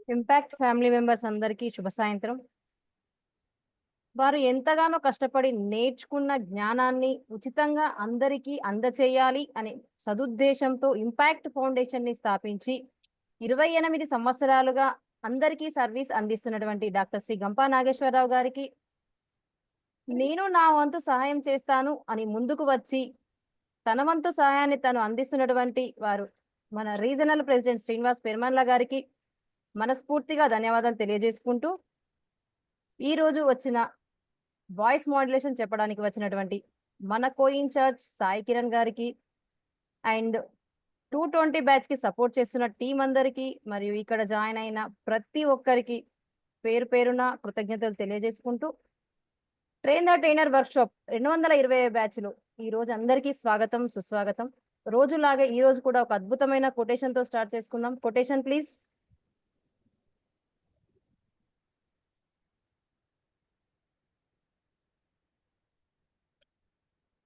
Impact family members అందరికీ శుభ సాయంత్రం. వారు ఎంతగానో కష్టపడి నేర్చుకున్న జ్ఞానాన్ని ఉచితంగా అందరికీ అందచేయాలి అనే సదుద్దేశంతో ఇంపాక్ట్ ఫౌండేషన్ ని స్థాపించి 28 సంవత్సరాలుగా అందరికీ సర్వీస్ అందిస్తున్నటువంటి డాక్టర్ శ్రీ గంపా నాగేశ్వరరావు గారికి నేను నా వంతు సహాయం చేస్తాను అని ముందుకు వచ్చి తన వంతు సహాయాన్ని తను అందిస్తున్నటువంటి వారు మన రీజనల్ ప్రెసిడెంట్ శ్రీనివాస్ పెర్మన్ల గారికి మనస్ఫూర్తిగా ధన్యవాదాలు తెలియజేసుకుంటూ ఈ రోజు వచ్చిన వాయిస్ మాడ్యులేషన్ చెప్పడానికి వచ్చినటువంటి మన కో ఇన్ఛార్జ్ సాయి కిరణ్ గారికి అండ్ 220 బ్యాచ్ కి సపోర్ట్ చేస్తున్న టీం అందరికి మరియు ఇక్కడ జాయిన్ అయిన ప్రతి ఒక్కరికి పేరు పేరున కృతజ్ఞతలు తెలియజేసుకుంటూ ట్రైన్ ద ట్రైనర్ వర్క్షాప్ 220 బ్యాచ్లో ఈ రోజు అందరికీ స్వాగతం సుస్వాగతం. రోజులాగే ఈ రోజు కూడా ఒక అద్భుతమైన కొటేషన్ తో స్టార్ట్ చేసుకుందాం. Quotation please.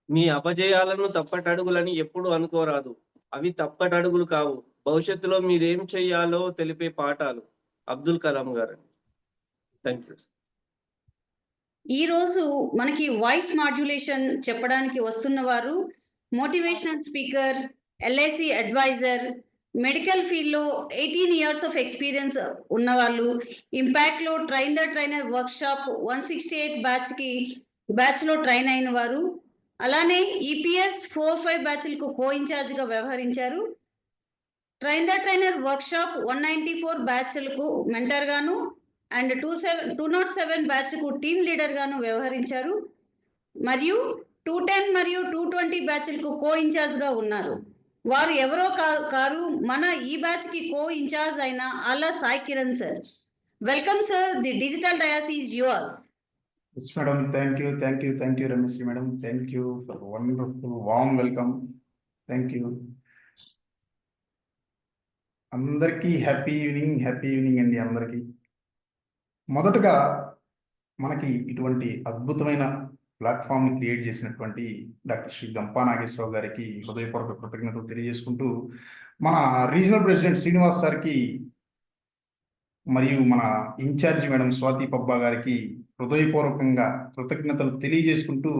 మీ అపజయాలను తప్పటడుగులని ఎప్పుడు అనుకోరాదు, అవి తప్పటడుగులు కావు, భవిష్యత్తులో మీరేం చెయ్యాలో తెలిపే పాఠాలు. అబ్దుల్ కలాం గారు. Thank you. ఈ రోజు మనకి వాయిస్ మాడ్యులేషన్ చెప్పడానికి వస్తున్న వారు motivational speaker, LIC advisor, medical field లో 18 ఇయర్స్ ఆఫ్ ఎక్స్పీరియన్స్ ఉన్నవాళ్ళు, ఇంపాక్ట్ లో train the trainer work shop 168 batch లో ట్రైన్ అయిన వారు, అలానే ఈపీఎస్ 4-5 బ్యాచ్లకు కో ఇన్ఛార్జ్ గా వ్యవహరించారు. Train the trainer work shop 194 బ్యాచ్లకు మెంటర్ గాను అండ్ 207 బ్యాచ్ కు టీమ్ లీడర్ గాను వ్యవహరించారు. మరియు 210 మరియు 220 బ్యాచ్లకు కో ఇన్ఛార్జ్ గా ఉన్నారు. వారు ఎవరో కారు, మన ఈ బ్యాచ్ కి కో ఇన్ఛార్జ్ అయిన Alla Sai Kiran sir. Welcome sir, the digital dais is yours. Yes, madam. Thank you, Rameshri madam. Thank you for wonderful, warm welcome. Thank you. అందరికీ హ్యాపీ ఈవినింగ్ అండి. అందరికీ మొదటగా మనకి ఇటువంటి అద్భుతమైన ప్లాట్ఫామ్ని క్రియేట్ చేసినటువంటి డాక్టర్ శ్రీ గంపా నాగేశ్వరరావు గారికి హృదయపూర్వక కృతజ్ఞతలు తెలియజేసుకుంటూ, మన రీజనల్ ప్రెసిడెంట్ శ్రీనివాస్ సార్కి మరియు మన ఇన్ఛార్జి మేడం స్వాతి పబ్బా గారికి హృదయపూర్వకంగా కృతజ్ఞతలు తెలియజేసుకుంటూ,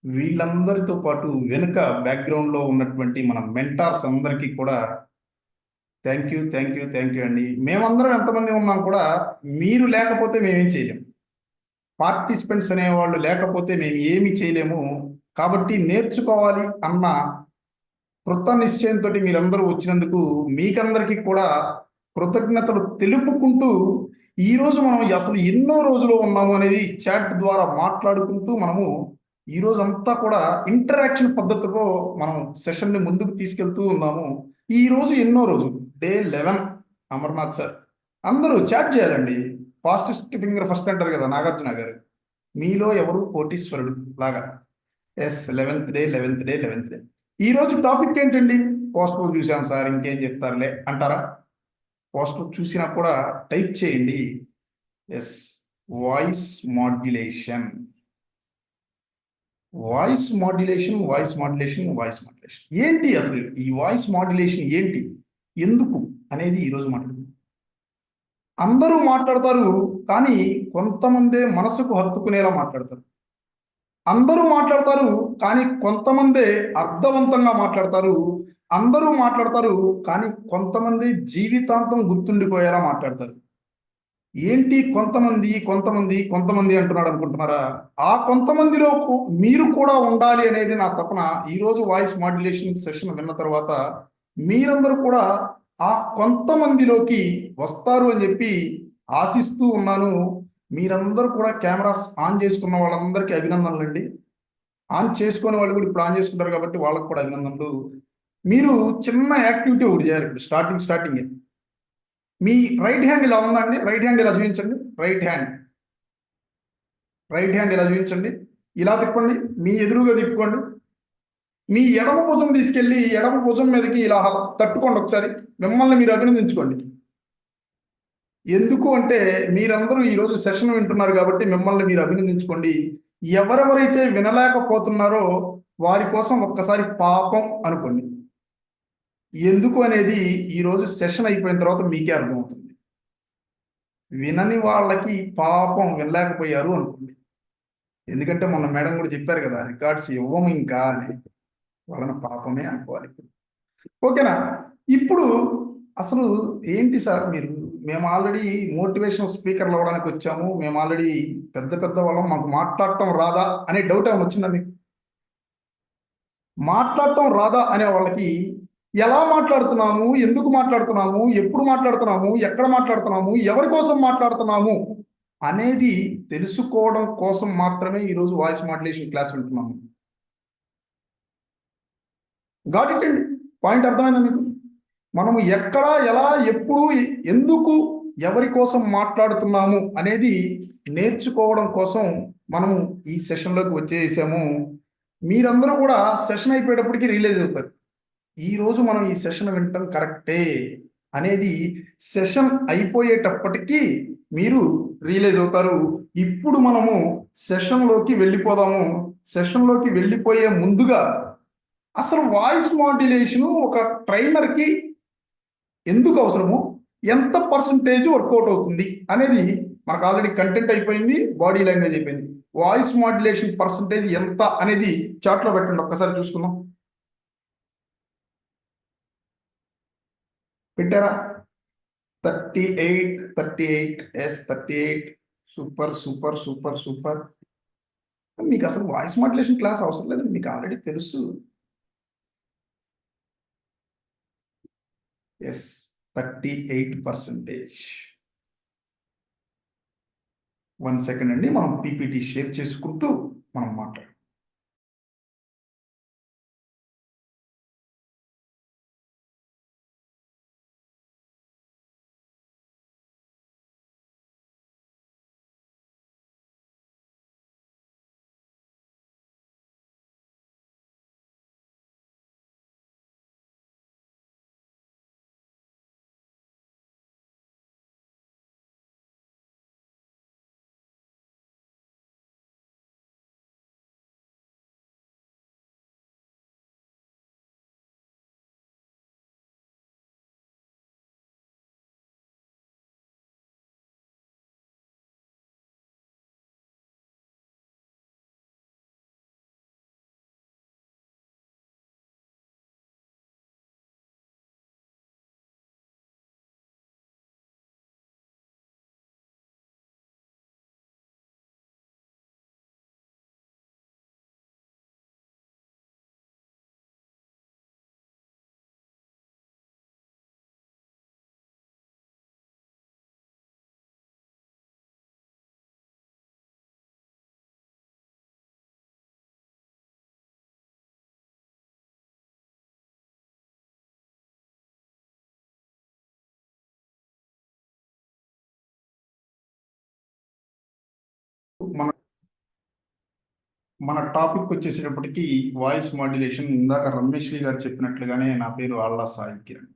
వీళ్ళందరితో పాటు వెనుక బ్యాక్గ్రౌండ్లో ఉన్నటువంటి మన మెంటార్స్ అందరికీ కూడా థ్యాంక్ యూ అండి. మేమందరం ఎంతమంది ఉన్నాం కూడా మీరు లేకపోతే మేమేం చేయలేము, పార్టిసిపెంట్స్ అనేవాళ్ళు లేకపోతే మేము ఏమి చేయలేము. కాబట్టి నేర్చుకోవాలి అన్న కృత నిశ్చయంతో మీరందరూ వచ్చినందుకు మీకందరికీ కూడా కృతజ్ఞతలు తెలుపుకుంటూ, ఈరోజు మనం అసలు ఎన్నో రోజులు ఉన్నాము అనేది చాట్ ద్వారా మాట్లాడుకుంటూ మనము ఈరోజు అంతా కూడా ఇంటరాక్షన్ పద్ధతిలో మనం సెషన్ని ముందుకు తీసుకెళ్తూ ఉన్నాము. ఈరోజు ఎన్నో రోజు డే 11. అమర్నాథ్ సార్ అందరూ చాట్ చేయాలండి. ఫాస్టెస్ట్ ఫింగర్ ఫస్ట్ అంటారు కదా నాగార్జున గారు. మీలో ఎవరు కోటీశ్వరుడు లాగా. Yes, 11th day. ఈరోజు టాపిక్ ఏంటండి? పోస్టర్ చూసాం సార్, ఇంకేం చెప్తారులే అంటారా? పోస్టర్ చూసినా కూడా టైప్ చేయండి. Yes, voice modulation. ఏంటి అసలు ఈ వాయిస్ మాడ్యులేషన్ ఏంటి, ఎందుకు అనేది ఈరోజు మాట్లాడుతున్నాం. అందరూ మాట్లాడతారు, కానీ కొంతమందే మనసుకు హత్తుకునేలా మాట్లాడతారు. అందరూ మాట్లాడతారు, కానీ కొంతమందే అర్థవంతంగా మాట్లాడతారు. అందరూ మాట్లాడతారు, కానీ కొంతమంది జీవితాంతం గుర్తుండిపోయేలా మాట్లాడతారు. ఏంటి కొంతమంది అంటున్నాడు అనుకుంటున్నారా? ఆ కొంతమందిలో మీరు కూడా ఉండాలి అనేది నా తపన. ఈరోజు వాయిస్ మాడ్యులేషన్ సెషన్ విన్న తర్వాత మీరందరూ కూడా ఆ కొంతమందిలోకి వస్తారు అని చెప్పి ఆశిస్తూ ఉన్నాను. మీరందరూ కూడా కెమెరాస్ ఆన్ చేసుకున్న వాళ్ళందరికీ అభినందనలు అండి. ఆన్ చేసుకునే వాళ్ళు కూడా ఇప్పుడు ఆన్ చేసుకుంటారు కాబట్టి వాళ్ళకు కూడా అభినందనలు. మీరు చిన్న యాక్టివిటీ ఒకటి చేయాలి. ఇప్పుడు స్టార్టింగ్ మీ రైట్ హ్యాండ్ ఇలా ఉందండి. రైట్ హ్యాండ్ ఇలా చూపించండి. రైట్ హ్యాండ్ ఇలా చూపించండి. ఇలా తిప్పండి, మీ ఎదురుగా తిప్పుకోండి. మీ ఎడమ భుజం తీసుకెళ్ళి ఎడమ భుజం మీదకి ఇలా తట్టుకోండి. ఒకసారి మిమ్మల్ని మీరు అభినందించుకోండి. ఎందుకు అంటే మీరందరూ ఈరోజు సెషన్ వింటున్నారు కాబట్టి మిమ్మల్ని మీరు అభినందించుకోండి. ఎవరెవరైతే వినలేకపోతున్నారో వారి కోసం ఒక్కసారి పాపం అనుకోండి. ఎందుకు అనేది ఈరోజు సెషన్ అయిపోయిన తర్వాత మీకే అర్థమవుతుంది. వినని వాళ్ళకి పాపం వినలేకపోయారు అనుకోండి. ఎందుకంటే మొన్న మేడం కూడా చెప్పారు కదా, రికార్డ్స్ ఇవ్వము ఇంకా అని, వాళ్ళని పాపమే అనుకోవాలి. ఓకేనా? ఇప్పుడు అసలు ఏంటి సార్ మీరు, మేము ఆల్రెడీ మోటివేషనల్ స్పీకర్లు అవ్వడానికి వచ్చాము, మేము ఆల్రెడీ పెద్ద పెద్ద వాళ్ళం, మాకు మాట్లాడటం రాదా అనే డౌట్ ఏమైనా వచ్చిందా మీకు? మాట్లాడటం రాదా అనే వాళ్ళకి ఎలా మాట్లాడుతున్నాము, ఎందుకు మాట్లాడుతున్నాము, ఎప్పుడు మాట్లాడుతున్నాము, ఎక్కడ మాట్లాడుతున్నాము, ఎవరి కోసం మాట్లాడుతున్నాము అనేది తెలుసుకోవడం కోసం మాత్రమే ఈరోజు వాయిస్ మాడ్యులేషన్ క్లాస్ వింటున్నాము. గాట్ ఇట్ అండి, పాయింట్ అర్థమైందా మీకు? మనము ఎక్కడ, ఎలా, ఎప్పుడు, ఎందుకు, ఎవరి కోసం మాట్లాడుతున్నాము అనేది నేర్చుకోవడం కోసం మనము ఈ సెషన్లోకి వచ్చేసాము. మీరందరూ కూడా సెషన్ అయిపోయేటప్పటికి రియలైజ్ అవుతారు, ఈరోజు మనం ఈ సెషన్ వినటం కరెక్టే అనేది సెషన్ అయిపోయేటప్పటికీ మీరు రియలైజ్ అవుతారు. ఇప్పుడు మనము సెషన్లోకి వెళ్ళిపోదాము. సెషన్లోకి వెళ్ళిపోయే ముందుగా అసలు వాయిస్ మాడ్యులేషన్ ఒక ట్రైనర్కి ఎందుకు అవసరము, ఎంత పర్సంటేజ్ వర్కౌట్ అవుతుంది అనేది మనకు ఆల్రెడీ కంటెంట్ అయిపోయింది, బాడీ లాంగ్వేజ్ అయిపోయింది. వాయిస్ మాడ్యులేషన్ పర్సంటేజ్ ఎంత అనేది చార్ట్లో పెట్టండి, ఒక్కసారి చూసుకుందాం. పెట్టారా? 38, 38, yes 38. Super super super super. మీకు అసలు వాయిస్ మాడ్యులేషన్ క్లాస్ అవసరం లేదని మీకు ఆల్రెడీ తెలుసు. ఎస్ 38%. 1 సెకండ్ అండి, మనం పీపీటీ షేర్ చేసుకుంటూ మనం మాట్లాడాం. మన మన టాపిక్ వచ్చేసేటప్పటికి వాయిస్ మాడ్యులేషన్. ఇందాక రమేష్ గారు చెప్పినట్లుగానే నా పేరు ఆళ్ళ సాయి కిరణ్.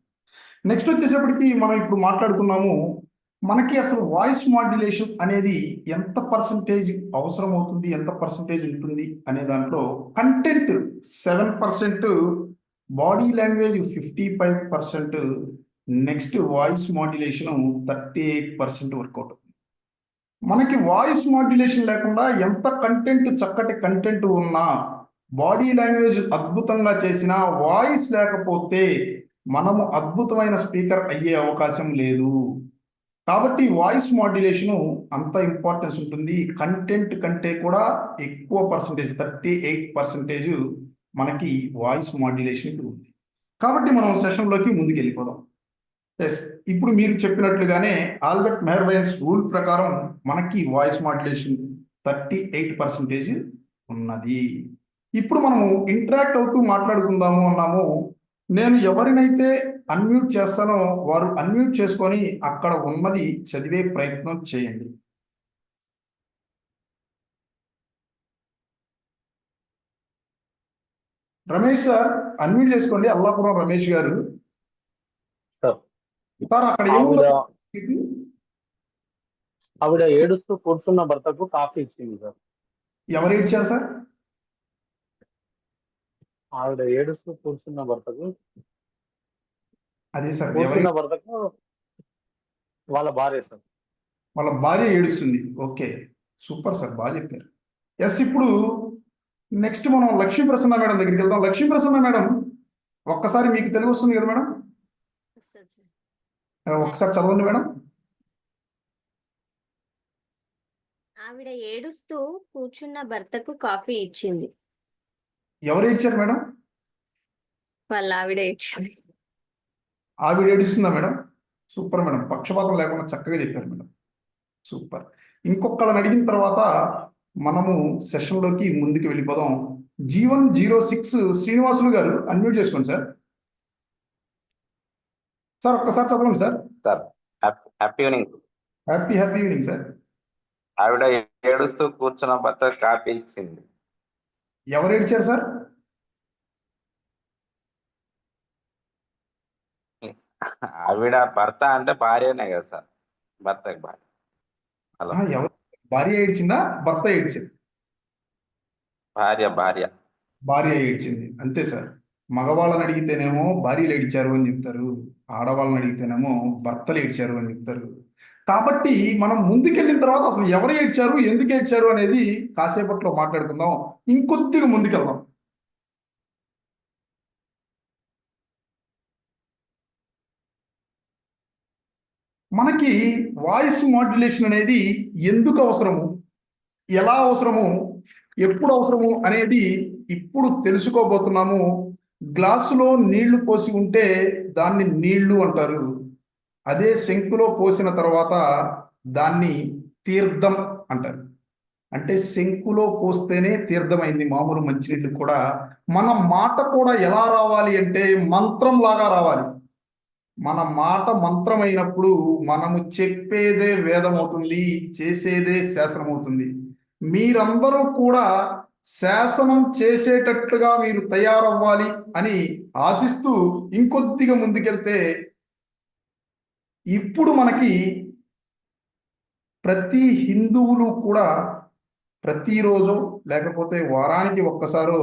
నెక్స్ట్ వచ్చేసేపటికి మనం ఇప్పుడు మాట్లాడుకున్నాము, మనకి అసలు వాయిస్ మాడ్యులేషన్ అనేది ఎంత పర్సంటేజ్ అవసరం అవుతుంది, ఎంత పర్సంటేజ్ ఉంటుంది అనే దాంట్లో content 7%, body language 55%, next voice modulation 38% workout. మనకి వాయిస్ మాడ్యులేషన్ లేకుండా ఎంత కంటెంట్, చక్కటి కంటెంట్ ఉన్నా, బాడీ లాంగ్వేజ్ అద్భుతంగా చేసినా, వాయిస్ లేకపోతే మనము అద్భుతమైన స్పీకర్ అయ్యే అవకాశం లేదు. కాబట్టి వాయిస్ మాడ్యులేషన్ అంత ఇంపార్టెన్స్ ఉంటుంది. కంటెంట్ కంటే కూడా ఎక్కువ పర్సంటేజ్, 38% మనకి వాయిస్ మాడ్యులేషన్కి ఉంది. కాబట్టి మనం సెషన్లోకి ముందుకు వెళ్ళిపోదాం. ఎస్, ఇప్పుడు మీరు చెప్పినట్లుగానే ఆల్బర్ట్ మెహర్బైన్స్ రూల్ ప్రకారం మనకి వాయిస్ మాడ్యులేషన్ 38% ఉన్నది. ఇప్పుడు మనము ఇంటరాక్ట్ అవుతూ మాట్లాడుకుందాము అన్నాము. నేను ఎవరినైతే అన్మ్యూట్ చేస్తానో వారు అన్మ్యూట్ చేసుకొని అక్కడ ఉన్నది చదివే ప్రయత్నం చేయండి. రమేష్ సార్ అన్మ్యూట్ చేసుకోండి, అల్లాపురం రమేష్ గారు. సార్ అక్కడ ఏముందో మీకు? ఆవిడ ఏడుస్తూ కూర్చున్న భర్తకు కాఫీ ఇచ్చింది సార్. ఎవరు ఇచ్చారు సార్? ఆవిడ ఏడుస్తూ కూర్చున్న భర్తకు, అదే సార్, కూర్చున్న భర్తకు వాళ్ళ భార్య సార్. వాళ్ళ భార్య ఏడుస్తుంది. ఓకే, సూపర్ సార్, బాగా చెప్పారు. ఎస్, ఇప్పుడు నెక్స్ట్ మనం లక్ష్మీ ప్రసన్న మేడం దగ్గరికి వెళ్దాం. లక్ష్మీ ప్రసన్న మేడం, ఒక్కసారి మీకు తెలుగు వస్తుంది కదా మేడం? ఒక్కసారి చదవండి మేడం. ఆవిడ ఏడుస్తూ కూర్చున్న భర్తకు కాఫీ ఇచ్చింది. ఎవరు ఏడ్చారు మేడం? వాళ్ళ ఆవిడ ఇచ్చింది. ఆవిడ ఏడుస్తుందా మేడం? సూపర్ మేడం, పక్షపాతం లేకుండా చక్కగా చెప్పారు మేడం, సూపర్. ఇంకొకళ్ళని అడిగిన తర్వాత మనము సెషన్లోకి ముందుకు వెళ్ళిపోదాం. జీవన్ 06 శ్రీనివాసులు గారు అన్మ్యూట్ చేసుకోండి సార్. సార్ ఒక్కసారి చదవండి sir. Sir happy evening. Happy evening sir. ఆవిడ ఏడుస్తూ కూర్చున్న భర్త కాఫీ ఇచ్చింది. ఎవరు ఏడ్చారు సార్? ఆవిడ భర్త అంటే భార్యనే కదా సార్, భర్తకి భార్య. హలో, ఎవరు? భార్య ఏడ్చిందా, భర్త ఏడ్చింది? భార్య ఏడ్చింది, అంతే సార్. మగవాళ్ళని అడిగితేనేమో భార్యలు ఏడ్చారు అని చెప్తారు, ఆడవాళ్ళని అడిగితేనేమో భర్తలు ఏడ్చారు అని చెప్తారు. కాబట్టి మనం ముందుకెళ్ళిన తర్వాత అసలు ఎవరు ఏడ్చారు, ఎందుకు ఏడ్చారు అనేది కాసేపట్లో మాట్లాడుకుందాం. ఇంకొద్దిగా ముందుకెళ్దాం. మనకి వాయిస్ మాడ్యులేషన్ అనేది ఎందుకు అవసరము, ఎలా అవసరము, ఎప్పుడు అవసరము అనేది ఇప్పుడు తెలుసుకోబోతున్నాము. గ్లాసులో నీళ్లు పోసి ఉంటే దాన్ని నీళ్లు అంటారు. అదే శంకులో పోసిన తర్వాత దాన్ని తీర్థం అంటారు. అంటే శంకులో పోస్తేనే తీర్థమైంది మామూలు మంచినీళ్ళు కూడా. మన మాట కూడా ఎలా రావాలి అంటే మంత్రం లాగా రావాలి. మన మాట మంత్రం అయినప్పుడు మనము చెప్పేదే వేదం అవుతుంది, చేసేదే శాసనం అవుతుంది. మీరందరూ కూడా శాసనం చేసేటట్లుగా మీరు తయారవ్వాలి అని ఆశిస్తూ ఇంకొద్దిగా ముందుకెళ్తే, ఇప్పుడు మనకి ప్రతి హిందువులు కూడా ప్రతిరోజు, లేకపోతే వారానికి ఒక్కసారో,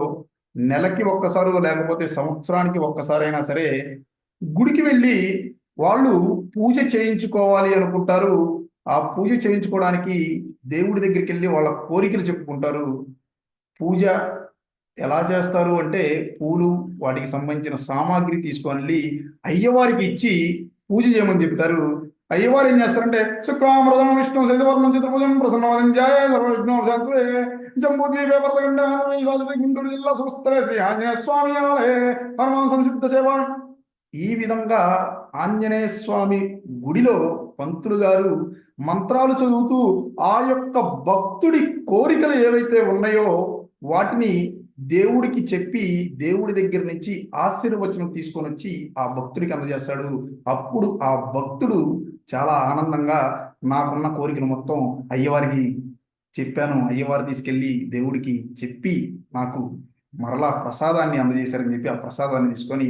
నెలకి ఒక్కసారో, లేకపోతే సంవత్సరానికి ఒక్కసారైనా సరే గుడికి వెళ్ళి వాళ్ళు పూజ చేయించుకోవాలి అనుకుంటారు. ఆ పూజ చేయించుకోవడానికి దేవుడి దగ్గరికి వెళ్ళి వాళ్ళ కోరికలు చెప్పుకుంటారు. పూజ ఎలా చేస్తారు అంటే, పూలు, వాటికి సంబంధించిన సామాగ్రి తీసుకొని అయ్యవారికి ఇచ్చి పూజ చేయమని చెప్తారు. అయ్యవారు ఏం చేస్తారంటే, శుక్లాంబరధరం విష్ణు శశివర్ణం చతుర్భుజం ప్రసన్నవదంజాయ సర్వవిఘ్నోపశాంతయే జంబూద్వీపే గుంటూరు జిల్లా సుస్థలే శ్రీ ఆంజనేయ స్వామి ఆలయ హనుమాన్ సంసిద్ధ సేవ. ఈ విధంగా ఆంజనేయ స్వామి గుడిలో పంతులు గారు మంత్రాలు చదువుతూ ఆ యొక్క భక్తుడి కోరికలు ఏవైతే ఉన్నాయో వాటిని దేవుడికి చెప్పి దేవుడి దగ్గర నుంచి ఆశీర్వచనం తీసుకొని వచ్చి ఆ భక్తుడికి అందజేస్తాడు. అప్పుడు ఆ భక్తుడు చాలా ఆనందంగా, నాకున్న కోరికలు మొత్తం అయ్యవారికి చెప్పాను, అయ్యవారు తీసుకెళ్ళి దేవుడికి చెప్పి నాకు మరలా ప్రసాదాన్ని అందజేశారని చెప్పి ఆ ప్రసాదాన్ని తీసుకొని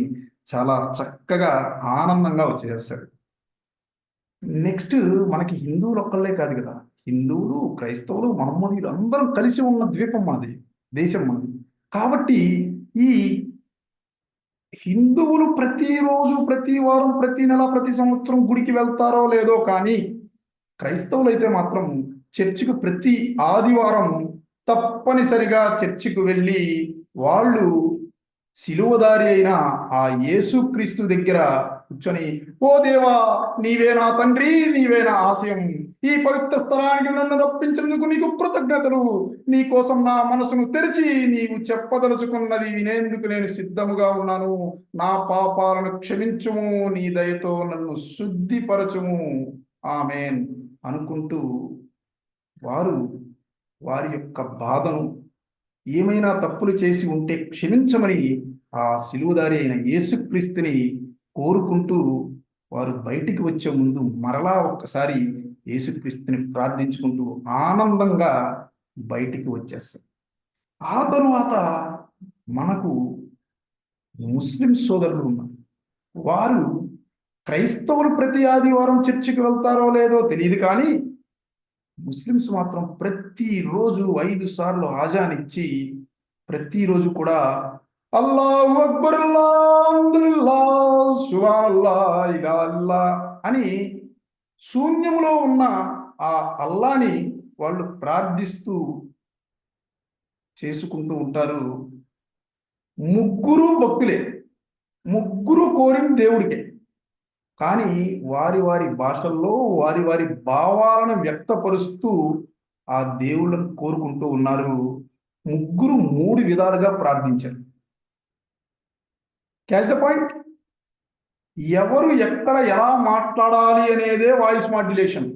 చాలా చక్కగా ఆనందంగా వచ్చేస్తాడు. నెక్స్ట్ మనకి హిందువులు ఒక్కళ్ళే కాదు కదా, హిందువులు, క్రైస్తవులు, మహమ్మదీయులు అందరం కలిసి ఉన్న ద్వీపం మనది, దేశం మనది. కాబట్టి ఈ హిందువులు ప్రతిరోజు, ప్రతి వారం, ప్రతి నెల, ప్రతి సంవత్సరం గుడికి వెళ్తారో లేదో కానీ క్రైస్తవులు అయితే మాత్రం చర్చికి ప్రతి ఆదివారం తప్పనిసరిగా చర్చికి వెళ్ళి వాళ్ళు శిలువదారి అయిన ఆ యేసుక్రీస్తు దగ్గర కూర్చొని, ఓ దేవా, నీవే నా తండ్రి, నీవే నా ఆశయం, ఈ పవిత్ర స్థలానికి నన్ను రప్పించినందుకు నీకు కృతజ్ఞతలు, నీ కోసం నా మనసును తెరిచి నీవు చెప్పదలుచుకున్నది వినేందుకు నేను సిద్ధముగా ఉన్నాను, నా పాపాలను క్షమించుము, నీ దయతో నన్ను శుద్ధిపరచుము, ఆమేన్ అనుకుంటూ వారి యొక్క బాధను, ఏమైనా తప్పులు చేసి ఉంటే క్షమించమని ఆ శిలువదారి అయిన యేసుక్రీస్తుని కోరుకుంటూ వారు బయటికి వచ్చే ముందు మరలా ఒక్కసారి యేసుక్రీస్తుని ప్రార్థించుకుంటూ ఆనందంగా బయటికి వచ్చేస్తారు. ఆ తరువాత మనకు ముస్లిం సోదరులు ఉన్నారు. వారు క్రైస్తవులు ప్రతి ఆదివారం చర్చికి వెళ్తారో లేదో తెలియదు కానీ ముస్లిమ్స్ మాత్రం ప్రతిరోజు 5 సార్లు ఆజానిచ్చి ప్రతిరోజు కూడా అల్లాహు అక్బర్, అల్హమ్దులిల్లాహ్, సుబ్హానల్లాహ్, ఇలా అల్లా అని శూన్యంలో ఉన్న ఆ అల్లాని వాళ్ళు ప్రార్థిస్తూ చేసుకుంటూ ఉంటారు. ముగ్గురు భక్తులే, ముగ్గురు కోరింది దేవుడికే. కానీ వారి వారి భాషల్లో వారి వారి భావాలను వ్యక్తపరుస్తూ ఆ దేవుళ్ళను కోరుకుంటూ ఉన్నారు. ముగ్గురు 3 విధాలుగా ప్రార్థించారు. Catch the point. ఎవరు ఎక్కడ ఎలా మాట్లాడాలి అనేదే వాయిస్ మాడ్యులేషన్.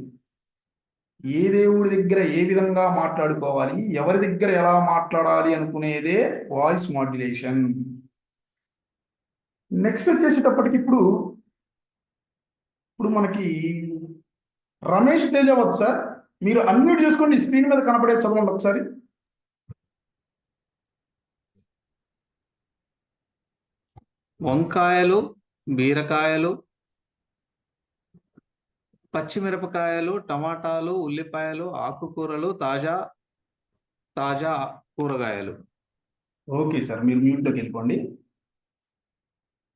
ఏ దేవుడి దగ్గర ఏ విధంగా మాట్లాడుకోవాలి, ఎవరి దగ్గర ఎలా మాట్లాడాలి అనుకునేదే వాయిస్ మాడ్యులేషన్. నెక్స్ట్ వచ్చేసేటప్పటికి ఇప్పుడు మనకి రమేష్ తేజవత్ సార్, మీరు అన్మ్యూట్ చేసుకోండి. స్క్రీన్ మీద కనపడే చదవండి ఒకసారి. వంకాయలు, బీరకాయలు, పచ్చిమిరపకాయలు, టమాటాలు, ఉల్లిపాయలు, ఆకుకూరలు, తాజా కూరగాయలు. ఓకే సార్, మీరు మ్యూట్లోకి వెళ్ళిపోండి.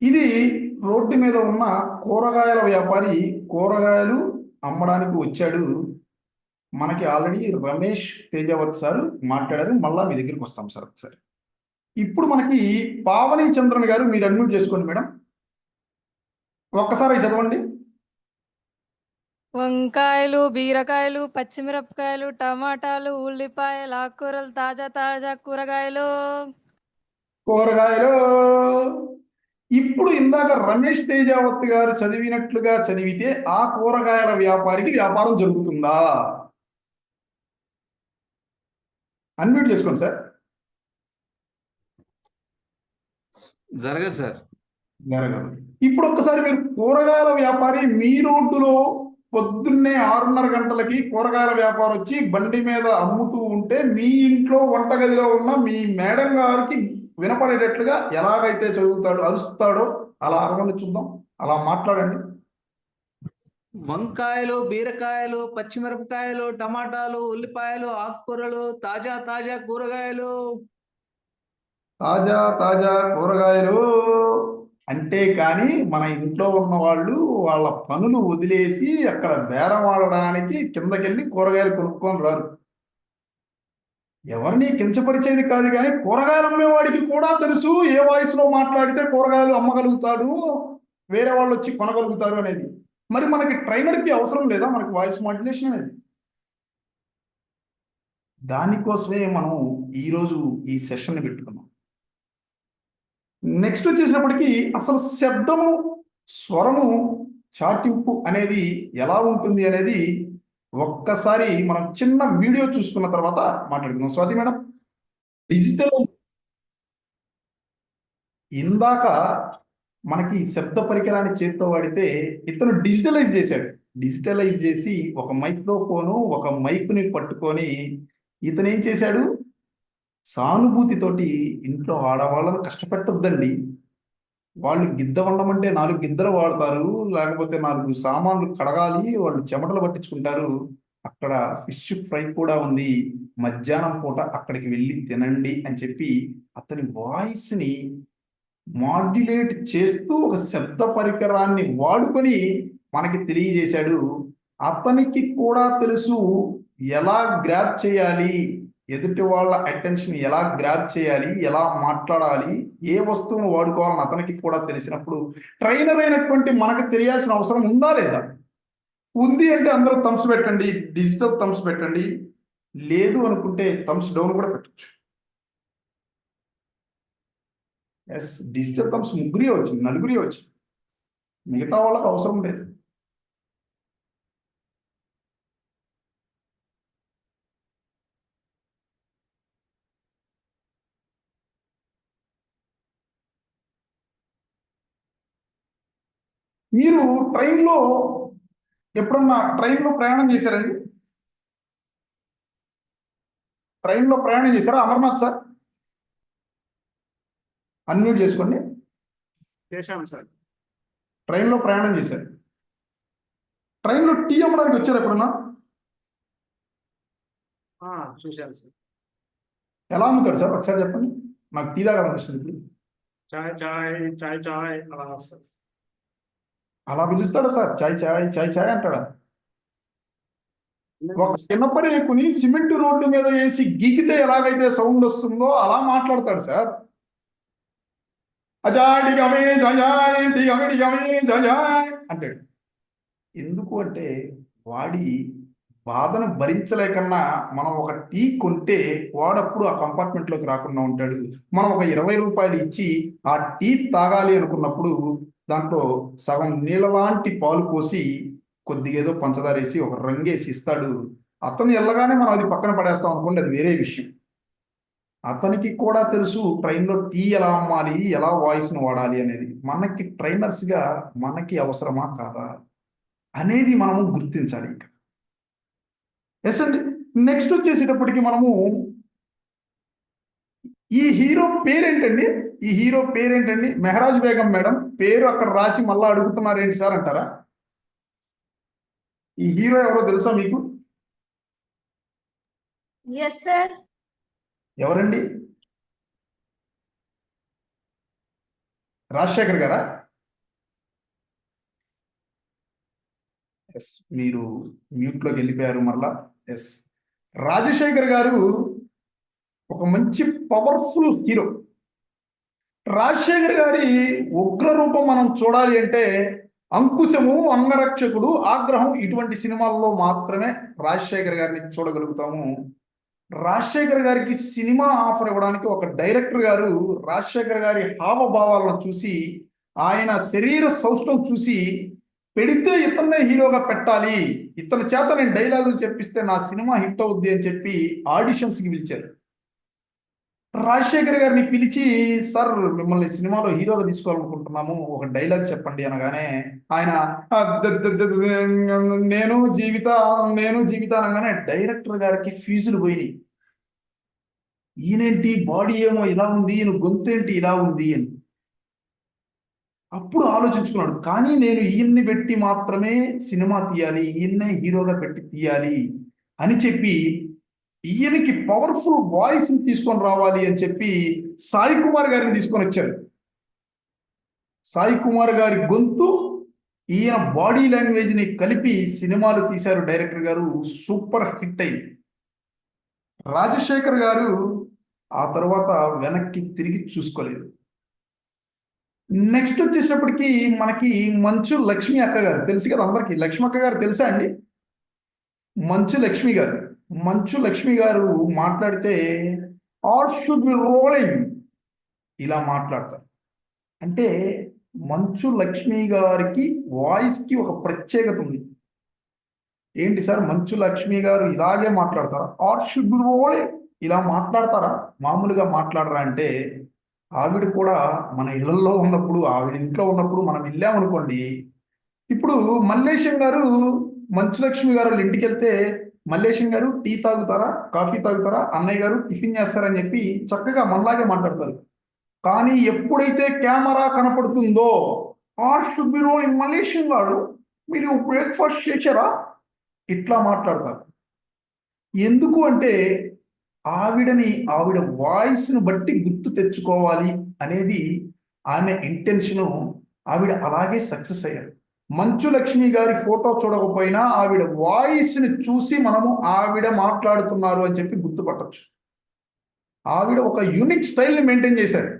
ఇది రోడ్డు మీద ఉన్న కూరగాయల వ్యాపారి కూరగాయలు అమ్మడానికి వచ్చాడు. మనకి ఆల్రెడీ రమేష్ తేజవత్ సార్ మాట్లాడారు. మళ్ళా మీ దగ్గరికి వస్తాం సార్ ఒకసారి. ఇప్పుడు మనకి పావని చంద్రన్ గారు, మీరు అన్మ్యూట్ చేసుకోండి మేడం. ఒక్కసారి చదవండి. వంకాయలు, బీరకాయలు, పచ్చిమిరపకాయలు, టమాటాలు, ఉల్లిపాయలు, ఆకుకూరలు, తాజా కూరగాయలు. ఇప్పుడు ఇందాక రమేష్ తేజావత్ గారు చదివినట్లుగా చదివితే ఆ కూరగాయల వ్యాపారికి వ్యాపారం జరుగుతుందా? అన్మ్యూట్ చేసుకోండి సార్. జరగదు సార్. జరగదు. ఇప్పుడు ఒక్కసారి మీరు కూరగాయల వ్యాపారి మీ రోడ్డులో పొద్దున్నే 6:30 గంటలకి కూరగాయల వ్యాపారం వచ్చి బండి మీద అమ్ముతూ ఉంటే మీ ఇంట్లో వంటగదిలో ఉన్న మీ మేడం గారికి వినపడేటట్లుగా ఎలాగైతే చదువుతాడో అరుస్తాడో అలా అరవండి చూద్దాం. అలా మాట్లాడండి. వంకాయలు, బీరకాయలు, పచ్చిమిరపకాయలు, టమాటాలు, ఉల్లిపాయలు, ఆకుకూరలు, తాజా కూరగాయలు. తాజా కూరగాయలు అంటే కానీ మన ఇంట్లో ఉన్న వాళ్ళు వాళ్ళ పనులు వదిలేసి అక్కడ బేరం ఆడడానికి కిందకెళ్ళి కూరగాయలు కొనుక్కొని రారు. ఎవరిని కించపరిచేది కాదు, కానీ కూరగాయలు అమ్మేవాడికి కూడా తెలుసు ఏ వాయిస్లో మాట్లాడితే కూరగాయలు అమ్మగలుగుతాడు, వేరే వాళ్ళు వచ్చి కొనగలుగుతారు అనేది. మరి మనకి ట్రైనర్కి అవసరం లేదా మనకి వాయిస్ మాడ్యులేషన్ అనేది? దానికోసమే మనం ఈరోజు ఈ సెషన్ పెట్టుకున్నాం. నెక్స్ట్ వచ్చేసినప్పటికీ అసలు శబ్దము, స్వరము, చాటింపు అనేది ఎలా ఉంటుంది అనేది ఒక్కసారి మనం చిన్న వీడియో చూసుకున్న తర్వాత మాట్లాడుకుందాం. స్వాతి మేడం, డిజిటల్ ఇందాక మనకి శబ్ద పరికరాన్ని చేత్తో వాడితే ఇతను డిజిటలైజ్ చేశాడు. డిజిటలైజ్ చేసి ఒక మైక్రోఫోను, ఒక మైక్ని పట్టుకొని ఇతను ఏం చేశాడు, సానుభూతితోటి ఇంట్లో ఆడవాళ్ళను కష్టపెట్టొద్దండి. వాళ్ళు గిద్ద వండమంటే 4 గిద్దలు వాడతారు, లేకపోతే 4 సామాన్లు కడగాలి, వాళ్ళు చెమటలు పట్టించుకుంటారు. అక్కడ ఫిష్ ఫ్రై కూడా ఉంది, మధ్యాహ్నం పూట అక్కడికి వెళ్ళి తినండి అని చెప్పి అతని వాయిస్ని మాడ్యులేట్ చేస్తూ ఒక శబ్ద పరికరాన్ని వాడుకొని మనకి తెలియజేశాడు. అతనికి కూడా తెలుసు ఎలా గ్రాప్ చేయాలి, ఎదుటి వాళ్ళ అటెన్షన్ ఎలా గ్రాప్ చేయాలి, ఎలా మాట్లాడాలి, ఏ వస్తువును వాడుకోవాలని అతనికి కూడా తెలిసినప్పుడు ట్రైనర్ అయినటువంటి మనకు తెలియాల్సిన అవసరం ఉందా లేదా? ఉంది అంటే అందరూ థమ్స్ పెట్టండి, డిజిటల్ థమ్స్ పెట్టండి. లేదు అనుకుంటే థమ్స్ డౌన్ కూడా పెట్టచ్చు. ఎస్, డిజిటల్ థమ్స్ 3 వచ్చింది, 4 వచ్చింది, మిగతా వాళ్ళకి అవసరం లేదు. మీరు ఎప్పుడన్నా ట్రైన్లో ప్రయాణం చేశారండి? ట్రైన్లో ప్రయాణం చేశారా అమర్నాథ్ సార్? అన్మ్యూట్ చేసుకోండి. చేశాను సార్. ట్రైన్లో ప్రయాణం చేశారు. ట్రైన్లో టీ అమ్మడానికి వచ్చారు ఎప్పుడన్నా? చూశాను సార్. ఎలా అమ్ముతారు సార్ ఒకసారి చెప్పండి, నాకు టీ తాగాలనిపిస్తుంది ఇప్పుడు. చాయ్ అలా వస్తుంది. అలా పిలుస్తాడా సార్? చాయ్ చాయ్ చాయ్ చాయ్ అంటాడా? ఒక చిన్నపరేకుని సిమెంట్ రోడ్డు మీద వేసి గీకితే ఎలాగైతే సౌండ్ వస్తుందో అలా మాట్లాడతాడు సార్. అజాడిగమే జజాయ్ డిగమిడిగమే జజాయ్ అంటాడు. ఎందుకు అంటే వాడి బాధను భరించలేకన్నా మనం ఒక టీ కొంటే వాడప్పుడు ఆ కంపార్ట్మెంట్లోకి రాకుండా ఉంటాడు. మనం ఒక 20 రూపాయలు ఇచ్చి ఆ టీ తాగాలి అనుకున్నప్పుడు దాంట్లో సగం నీళ్ళ లాంటి పాలు పోసి కొద్దిగా ఏదో పంచదార వేసి ఒక రంగేసి ఇస్తాడు. అతను వెళ్ళగానే మనం అది పక్కన పడేస్తాం అనుకోండి, అది వేరే విషయం. అతనికి కూడా తెలుసు ట్రైన్లో టీ ఎలా అమ్మాలి, ఎలా వాయిస్ను వాడాలి అనేది. మనకి ట్రైనర్స్గా మనకి అవసరమా కాదా అనేది మనము గుర్తించాలి. ఇంకా ఎస్ అండి. నెక్స్ట్ వచ్చేసేటప్పటికి మనము ఈ హీరో పేరేంటండి? ఈ హీరో పేరేంటండి? మెహరాజ్ బేగం మేడం పేరు అక్కడ రాసి మళ్ళా అడుగుతున్నారు ఏంటి సార్ అంటారా? ఈ హీరో ఎవరో తెలుసా మీకు? Yes sir. ఎవరండి? రాజశేఖర్ గారా? ఎస్, మీరు మ్యూట్లోకి వెళ్ళిపోయారు మరలా. ఎస్, రాజశేఖర్ గారు ఒక మంచి పవర్ఫుల్ హీరో. రాజశేఖర్ గారి ఉగ్ర రూపం మనం చూడాలి అంటే అంకుశము, అంగరక్షకుడు, ఆగ్రహం ఇటువంటి సినిమాల్లో మాత్రమే రాజశేఖర్ గారిని చూడగలుగుతాము. రాజశేఖర్ గారికి సినిమా ఆఫర్ ఇవ్వడానికి ఒక డైరెక్టర్ గారు రాజశేఖర్ గారి హావభావాలను చూసి, ఆయన శరీర సౌష్ఠవం చూసి, పెడితే ఇతన్నే హీరోగా పెట్టాలి, ఇతని చేత నేను డైలాగులు చెప్పిస్తే నా సినిమా హిట్ అవుద్ది అని చెప్పి ఆడిషన్స్కి పిలిచారు. రాజశేఖర్ గారిని పిలిచి, సార్ మిమ్మల్ని సినిమాలో హీరోగా తీసుకోవాలనుకుంటున్నాము, ఒక డైలాగ్ చెప్పండి అనగానే ఆయన నేను జీవిత అనగానే డైరెక్టర్ గారికి ఫీజులు పోయినాయి. ఈయనేంటి బాడీ ఏమో ఇలా ఉంది, ఈయన గొంతేంటి ఇలా ఉంది అని. అప్పుడు ఆలోచించుకున్నాడు, కానీ నేను ఈయన్ని పెట్టి మాత్రమే సినిమా తీయాలి, ఈయన్నే హీరోగా పెట్టి తీయాలి అని చెప్పి ఈయనకి పవర్ఫుల్ వాయిస్ తీసుకొని రావాలి అని చెప్పి సాయి కుమార్ గారిని తీసుకొని వచ్చారు. సాయి కుమార్ గారి గొంతు ఈయన బాడీ లాంగ్వేజ్ని కలిపి సినిమాలు తీశారు డైరెక్టర్ గారు. సూపర్ హిట్ అయింది. రాజశేఖర్ గారు ఆ తర్వాత వెనక్కి తిరిగి చూసుకోలేదు. నెక్స్ట్ వచ్చేసినప్పటికీ మనకి మంచు లక్ష్మి అక్క గారు తెలుసు కదా అందరికి. లక్ష్మి అక్క గారు తెలుసా అండి? మంచు లక్ష్మి గారు. మంచు లక్ష్మి గారు మాట్లాడితే ఆర్ షుడ్ బి రోలింగ్ ఇలా మాట్లాడతారు. అంటే మంచు లక్ష్మి గారికి వాయిస్కి ఒక ప్రత్యేకత ఉంది. ఏంటి సార్ మంచు లక్ష్మి గారు ఇలాగే మాట్లాడతారా? ఆర్ షుడ్ బి రోలింగ్ ఇలా మాట్లాడతారా? మామూలుగా మాట్లాడరా అంటే, ఆవిడ కూడా మన ఇళ్లలో ఉన్నప్పుడు, ఆవిడ ఇంట్లో ఉన్నప్పుడు మనం వెళ్ళామనుకోండి, ఇప్పుడు మల్లేశం గారు మంచు లక్ష్మి గారు వాళ్ళ ఇంటికి వెళ్తే, మల్లేశం గారు టీ తాగుతారా, కాఫీ తాగుతారా, అన్నయ్య గారు టిఫిన్ చేస్తారని చెప్పి చక్కగా మనలాగే మాట్లాడతారు. కానీ ఎప్పుడైతే కెమెరా కనపడుతుందో, or should be rolling Mallesham గారు మీరు బ్రేక్ఫాస్ట్ చేశారా ఇట్లా మాట్లాడతారు. ఎందుకు అంటే ఆవిడ వాయిస్ను బట్టి గుర్తు తెచ్చుకోవాలి అనేది ఆమె ఇంటెన్షను. ఆవిడ అలాగే సక్సెస్ అయ్యారు. మంచు లక్ష్మి గారి ఫోటో చూడకపోయినా ఆవిడ వాయిస్ని చూసి మనము ఆవిడ మాట్లాడుతున్నారు అని చెప్పి గుర్తుపట్టచ్చు. ఆవిడ ఒక యూనిక్ స్టైల్ని మెయింటైన్ చేశారు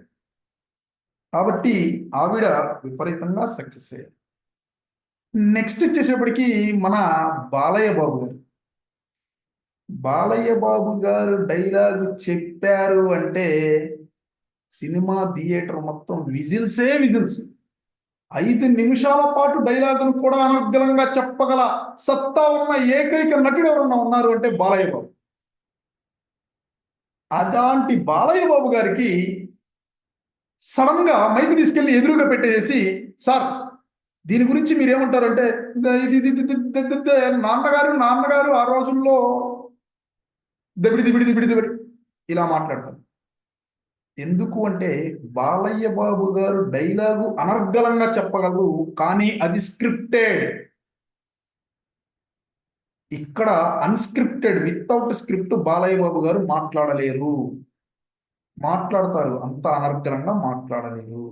కాబట్టి ఆవిడ విపరీతంగా సక్సెస్ అయ్యారు. నెక్స్ట్ వచ్చేసేపటికి మన బాలయ్య బాబు గారు. బాలయ్య బాబు గారు డైలాగు చెప్పారు అంటే సినిమా థియేటర్ మొత్తం విజిల్సే విజిల్స్. 5 నిమిషాల పాటు డైలాగును కూడా అనర్గళంగా చెప్పగల సత్తా ఉన్న ఏకైక నటుడు ఎవరన్నా ఉన్నారు అంటే బాలయ్య బాబు. అలాంటి బాలయ్య బాబు గారికి సడన్ గా మైక్ తీసుకెళ్లి ఎదురుగా పెట్టేసి, సార్ దీని గురించి మీరేమంటారంటే, ఇది నాన్నగారు ఆ రోజుల్లో దిబిడి ఇలా మాట్లాడతారు. ఎందుకు అంటే బాలయ్య బాబు గారు డైలాగు అనర్గళంగా చెప్పగలరు, కానీ అది స్క్రిప్టెడ్. ఇక్కడ unscripted, without script Balayya Babu గారు మాట్లాడలేరు. మాట్లాడతారు, అంత అనర్గళంగా మాట్లాడలేరు.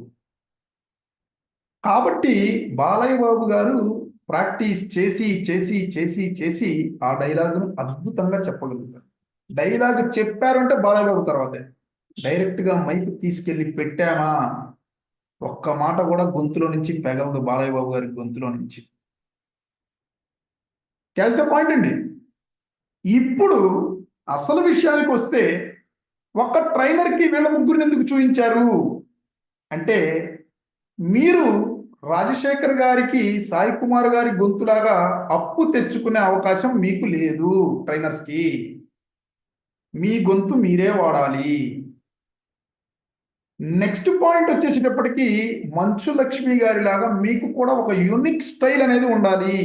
కాబట్టి బాలయ్య బాబు గారు ప్రాక్టీస్ చేసి చేసి చేసి చేసి ఆ డైలాగును అద్భుతంగా చెప్పగలుగుతారు. డైలాగ్ చెప్పారంటే బాలయ్య బాబు తర్వాతే. డైరెక్ట్గా మైక్ తీసుకెళ్ళి పెట్టామా ఒక్క మాట కూడా గొంతులో నుంచి పెగలదు బాలయ్య బాబు గారి గొంతులో నుంచి. క్యాచ్ ద పాయింట్ అండి. ఇప్పుడు అసలు విషయానికి వస్తే ఒక ట్రైనర్కి వీళ్ళ ముగ్గురిని ఎందుకు చూపించారు అంటే, మీరు రాజశేఖర్ గారికి సాయి కుమార్ గారి గొంతులాగా అప్పు తెచ్చుకునే అవకాశం మీకు లేదు. ట్రైనర్స్కి మీ గొంతు మీరే వాడాలి. నెక్స్ట్ పాయింట్ వచ్చేసేటప్పటికి మంచు లక్ష్మి గారి లాగా మీకు కూడా ఒక యూనిక్ స్టైల్ అనేది ఉండాలి.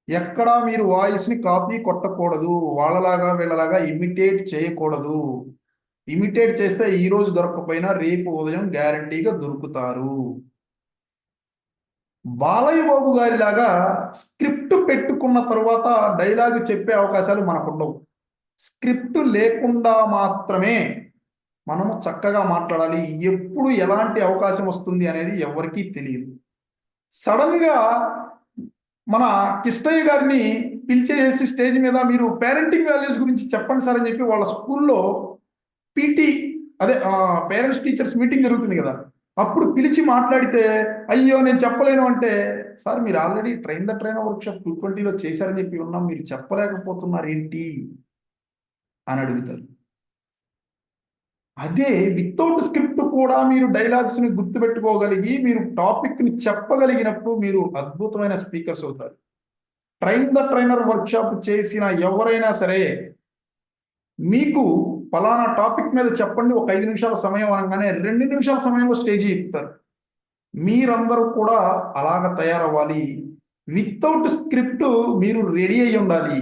ఎక్కడా మీరు వాయిస్ని కాపీ కొట్టకూడదు, వాళ్ళలాగా వీళ్ళలాగా ఇమిటేట్ చేయకూడదు. ఇమిటేట్ చేస్తే ఈ రోజు దొరకకపోయినా రేపు ఉదయం గ్యారంటీగా దొరుకుతారు. బాలయ్య బాబు గారి లాగా స్క్రిప్ట్ పెట్టుకున్న తర్వాత డైలాగ్ చెప్పే అవకాశాలు మనకుండవు. స్క్రిప్ట్ లేకుండా మాత్రమే మనము చక్కగా మాట్లాడాలి. ఎప్పుడు ఎలాంటి అవకాశం వస్తుంది అనేది ఎవరికీ తెలియదు. సడన్గా మన కిష్టయ్య గారిని పిలిచేసి స్టేజ్ మీద మీరు పేరెంటింగ్ వాల్యూస్ గురించి చెప్పండి సార్ అని చెప్పి వాళ్ళ స్కూల్లో పీటీ పేరెంట్స్ టీచర్స్ మీటింగ్ జరుగుతుంది కదా, అప్పుడు పిలిచి మాట్లాడితే అయ్యో నేను చెప్పలేను అంటే, సార్ మీరు already train the trainer workshop 220లో చేశారని చెప్పి ఉన్నాం, మీరు చెప్పలేకపోతున్నారు ఏంటి అని అడుగుతారు. అదే వితౌట్ స్క్రిప్ట్ కూడా మీరు డైలాగ్స్ని గుర్తుపెట్టుకోగలిగి మీరు టాపిక్ని చెప్పగలిగినప్పుడు మీరు అద్భుతమైన స్పీకర్స్ అవుతారు. ట్రైన్ ద ట్రైనర్ వర్క్షాప్ చేసిన ఎవరైనా సరే మీకు ఫలానా టాపిక్ మీద చెప్పండి, ఒక 5 నిమిషాల సమయం అనగానే 2 నిమిషాల సమయంలో స్టేజీ ఎక్కుతారు. మీరందరూ కూడా అలాగ తయారవ్వాలి. వితౌట్ స్క్రిప్ట్ మీరు రెడీ అయి ఉండాలి.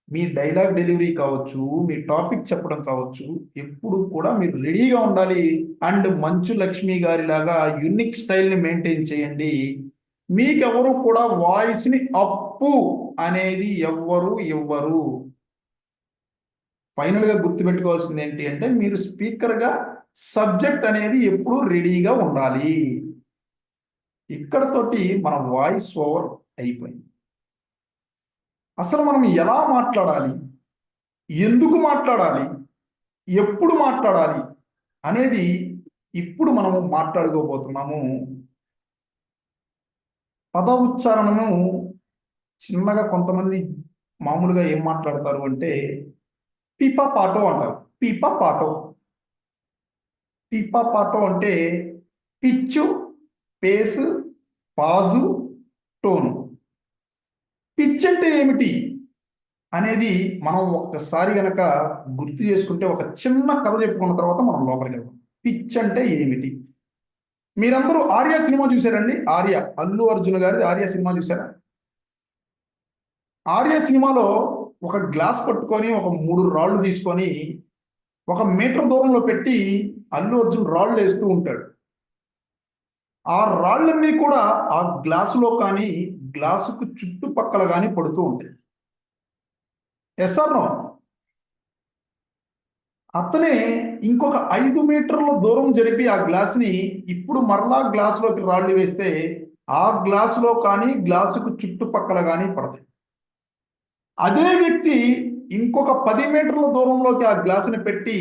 మీ డైలాగ్ డెలివరీ కావచ్చు, మీ టాపిక్ చెప్పడం కావచ్చు, ఎప్పుడు కూడా మీరు రెడీగా ఉండాలి. అండ్ మంచు లక్ష్మి గారి లాగా యూనిక్ స్టైల్ని మెయింటైన్ చేయండి. మీకెవరు కూడా వాయిస్ని అప్పు అనేది ఎవ్వరు ఇవ్వరు. ఫైనల్గా గుర్తుపెట్టుకోవాల్సింది ఏంటి అంటే, మీరు స్పీకర్గా సబ్జెక్ట్ అనేది ఎప్పుడు రెడీగా ఉండాలి. ఇక్కడతోటి మన వాయిస్ ఓవర్ అయిపోయింది. అసలు మనం ఎలా మాట్లాడాలి, ఎందుకు మాట్లాడాలి, ఎప్పుడు మాట్లాడాలి అనేది ఇప్పుడు మనము మాట్లాడుకోబోతున్నాము. పద ఉచ్చారణను చిన్నగా కొంతమంది మామూలుగా ఏం మాట్లాడతారు అంటే పీపా పాటో అంటారు. పీపా పాటో, పీపా పాటో అంటే పిచ్చు, పేసు, పాజు, టోను. పిచ్ అంటే ఏమిటి అనేది మనం ఒక్కసారి గనక గుర్తు చేసుకుంటే, ఒక చిన్న కథ చెప్పుకున్న తర్వాత మనం లోపలికి వెళ్తాం. పిచ్ అంటే ఏమిటి? మీరందరూ ఆర్య సినిమా చూసారండి? ఆర్య, అల్లు అర్జున్ గారిది ఆర్య సినిమా చూసారా? ఆర్య సినిమాలో ఒక గ్లాస్ పట్టుకొని ఒక 3 రాళ్ళు తీసుకొని 1 మీటర్ దూరంలో పెట్టి అల్లు అర్జున్ రాళ్ళు వేస్తూ ఉంటాడు. ఆ రాళ్ళన్నీ కూడా ఆ గ్లాసులో కానీ గ్లాసుకు చుట్టుపక్కల కానీ పడుతూ ఉంటాయి. Yes or no? అతనే ఇంకొక 5 మీటర్ల దూరం జరిపి ఆ గ్లాస్ని ఇప్పుడు మరలా గ్లాసులోకి రాళ్ళు వేస్తే ఆ గ్లాసులో కానీ గ్లాసుకు చుట్టుపక్కల కానీ పడతాయి. అదే వ్యక్తి ఇంకొక 10 మీటర్ల దూరంలోకి ఆ గ్లాసుని పెట్టి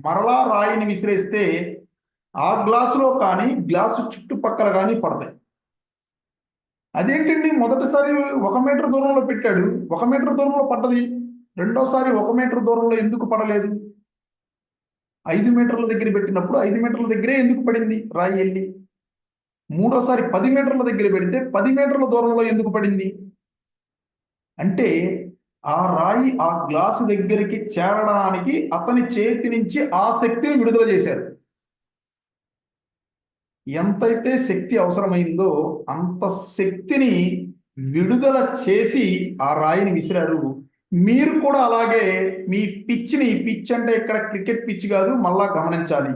మరలా రాయిని విసిరేస్తే ఆ గ్లాసులో కానీ గ్లాసు చుట్టుపక్కల కానీ పడతాయి. అదేంటండి, మొదటిసారి 1 మీటర్ దూరంలో పెట్టాడు, 1 మీటర్ దూరంలో పడ్డది, రెండోసారి 1 మీటర్ దూరంలో ఎందుకు పడలేదు? 5 మీటర్ల దగ్గర పెట్టినప్పుడు 5 మీటర్ల దగ్గరే ఎందుకు పడింది రాయి వెళ్ళి? మూడోసారి 10 మీటర్ల దగ్గర పెడితే 10 మీటర్ల దూరంలో ఎందుకు పడింది? అంటే ఆ రాయి ఆ గ్లాసు దగ్గరికి చేరడానికి అతని చేతి నుంచి ఆ శక్తిని విడుదల చేశారు. ఎంతైతే శక్తి అవసరమైందో అంత శక్తిని విడుదల చేసి ఆ రాయిని విసిరారు. మీరు కూడా అలాగే మీ పిచ్ అంటే ఇక్కడ క్రికెట్ పిచ్ కాదు, మళ్ళా గమనించాలి.